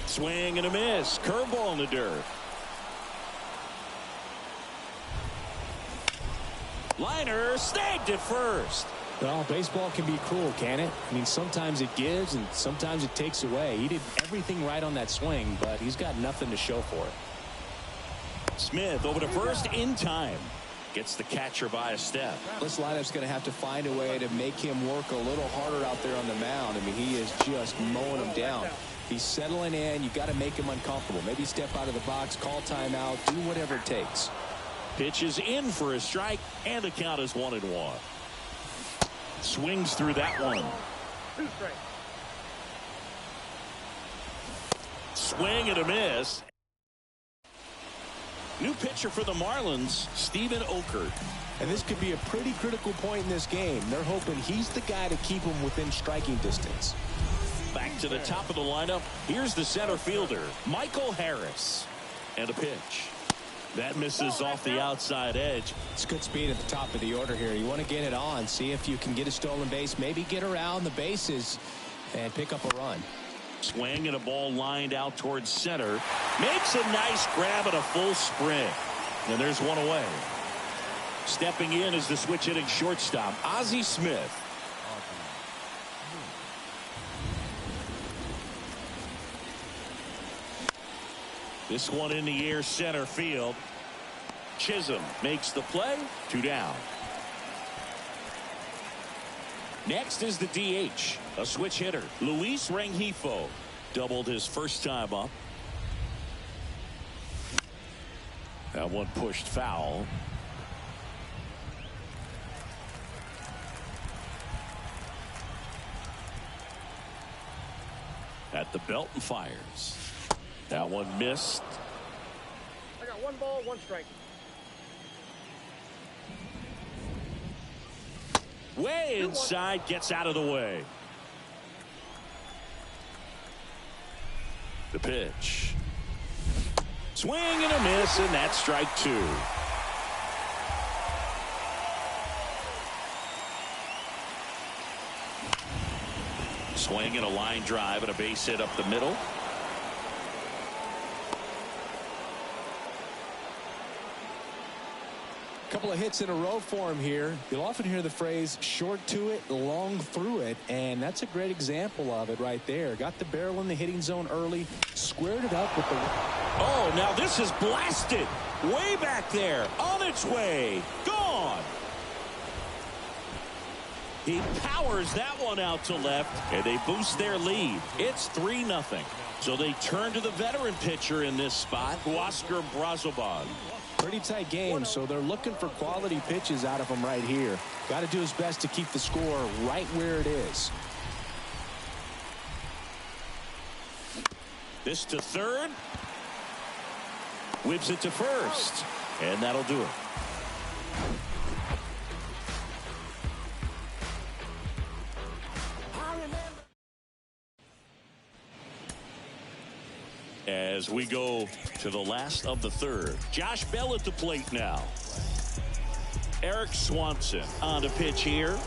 Swing and a miss. Curveball in the dirt. Liner snagged at first. Well, baseball can be cruel, can it? I mean, sometimes it gives and sometimes it takes away. He did everything right on that swing, but he's got nothing to show for it. Smith over to first in time. Gets the catcher by a step. This lineup's going to have to find a way to make him work a little harder out there on the mound. I mean, he is just mowing him down. He's settling in. You got to make him uncomfortable. Maybe step out of the box, call timeout, do whatever it takes. Pitch is in for a strike, and the count is 1-1. Swings through that one. 2 strikes. Swing and a miss. New pitcher for the Marlins, Steven Okert. And this could be a pretty critical point in this game. They're hoping he's the guy to keep them within striking distance. Back to the top of the lineup. Here's the center fielder, Michael Harris. And a pitch. That misses off the outside edge. It's good speed at the top of the order here. You want to get it on, see if you can get a stolen base, maybe get around the bases and pick up a run. Swing and a ball lined out towards center. Makes a nice grab at a full sprint. And there's one away. Stepping in is the switch hitting shortstop, Ozzie Smith. This one in the air center field. Chisholm makes the play. 2 down. Next is the DH, a switch hitter. Luis Rengifo doubled his first time up. That one pushed foul. At the belt and fires. That one missed. I got 1 ball, 1 strike. Way inside, gets out of the way. The pitch. Swing and a miss, and that's strike 2. Swing and a line drive and a base hit up the middle. Couple of hits in a row for him here. You'll often hear the phrase short to it, long through it, and that's a great example of it right there. Got the barrel in the hitting zone early, squared it up with the... Oh, now this is blasted. Way back there, on its way, gone. He powers that one out to left, and they boost their lead. It's 3-0. So they turn to the veteran pitcher in this spot, Oscar Brazoban. Pretty tight game, so they're looking for quality pitches out of him right here. Got to do his best to keep the score right where it is. This to third. Whips it to first. And that'll do it. As we go to the last of the third. Josh Bell at the plate now. Eric Swanson on the pitch here.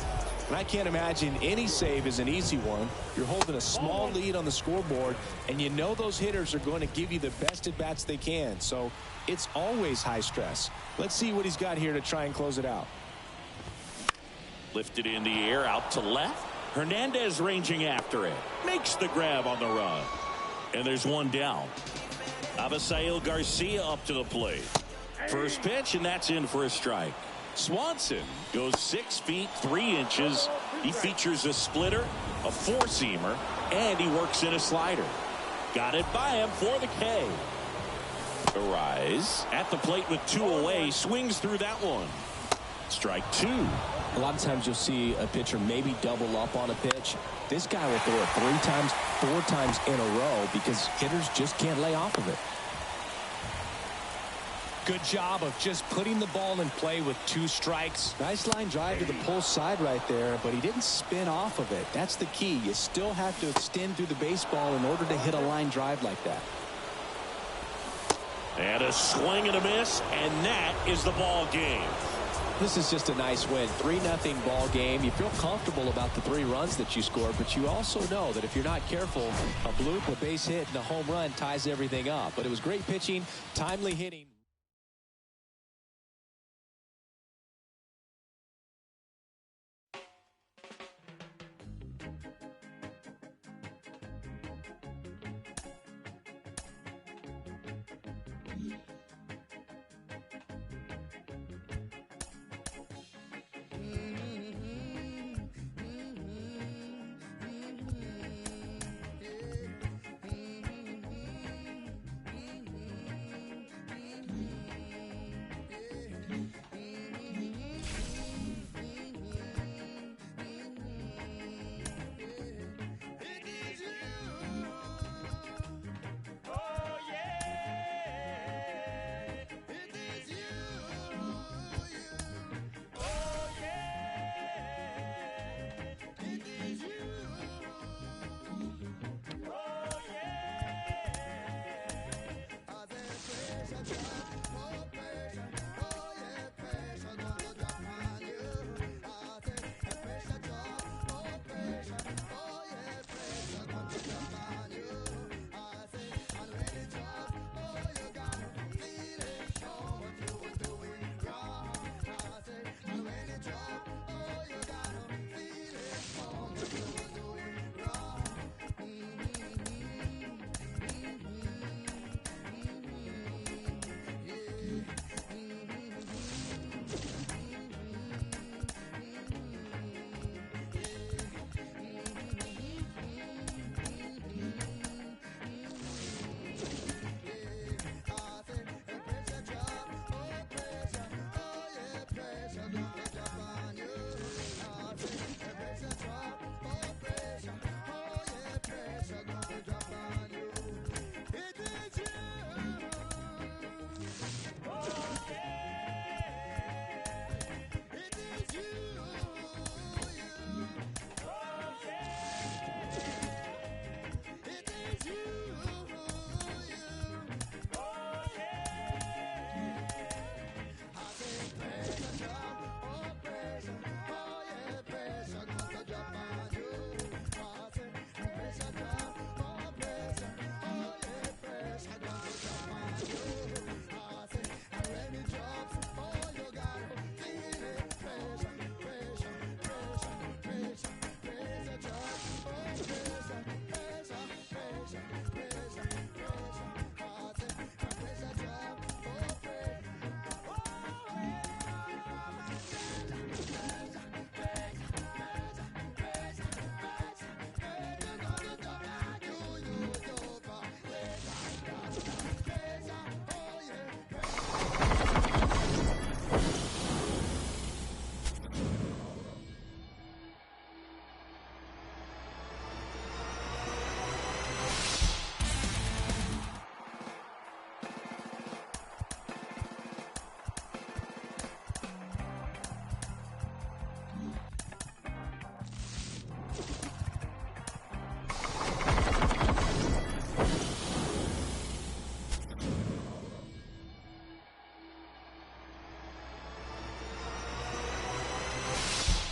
And I can't imagine any save is an easy one. You're holding a small lead on the scoreboard, and you know those hitters are going to give you the best at-bats they can. So it's always high stress. Let's see what he's got here to try and close it out. Lifted in the air, out to left. Hernandez ranging after it. Makes the grab on the run. And there's one down. Avisail Garcia up to the plate. First pitch, and that's in for a strike. Swanson goes 6 feet 3 inches. He features a splitter, a four-seamer, and he works in a slider. Got it by him for the K. Arise at the plate with 2 away. Swings through that one. Strike 2. A lot of times you'll see a pitcher maybe double up on a pitch. This guy will throw it 3 times, 4 times in a row because hitters just can't lay off of it. Good job of just putting the ball in play with 2 strikes. Nice line drive to the pull side right there, but he didn't spin off of it. That's the key. You still have to extend through the baseball in order to hit a line drive like that. And a swing and a miss, and that is the ball game. This is just a nice win. 3-0 ball game. You feel comfortable about the 3 runs that you scored, but you also know that if you're not careful, a bloop, a base hit, and a home run ties everything up. But it was great pitching, timely hitting.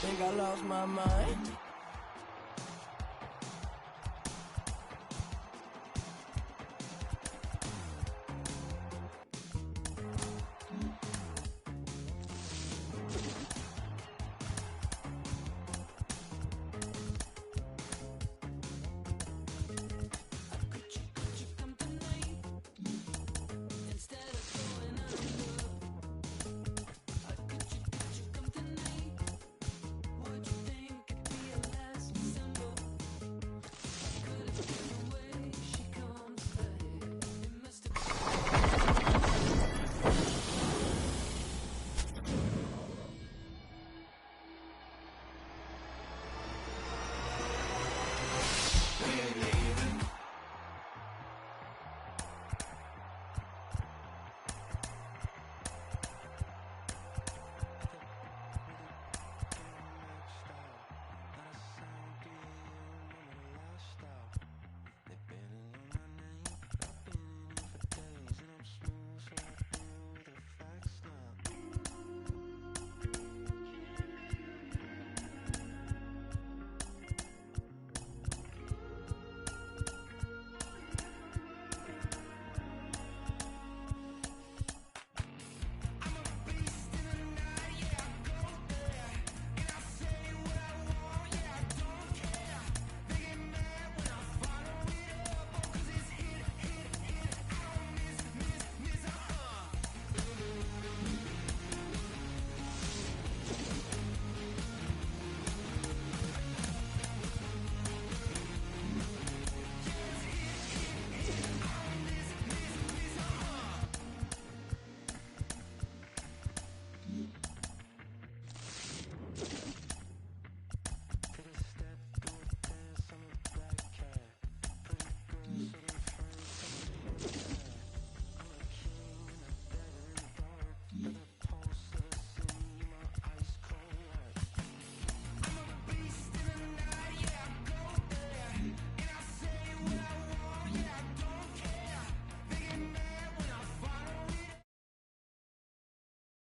think I lost my mind.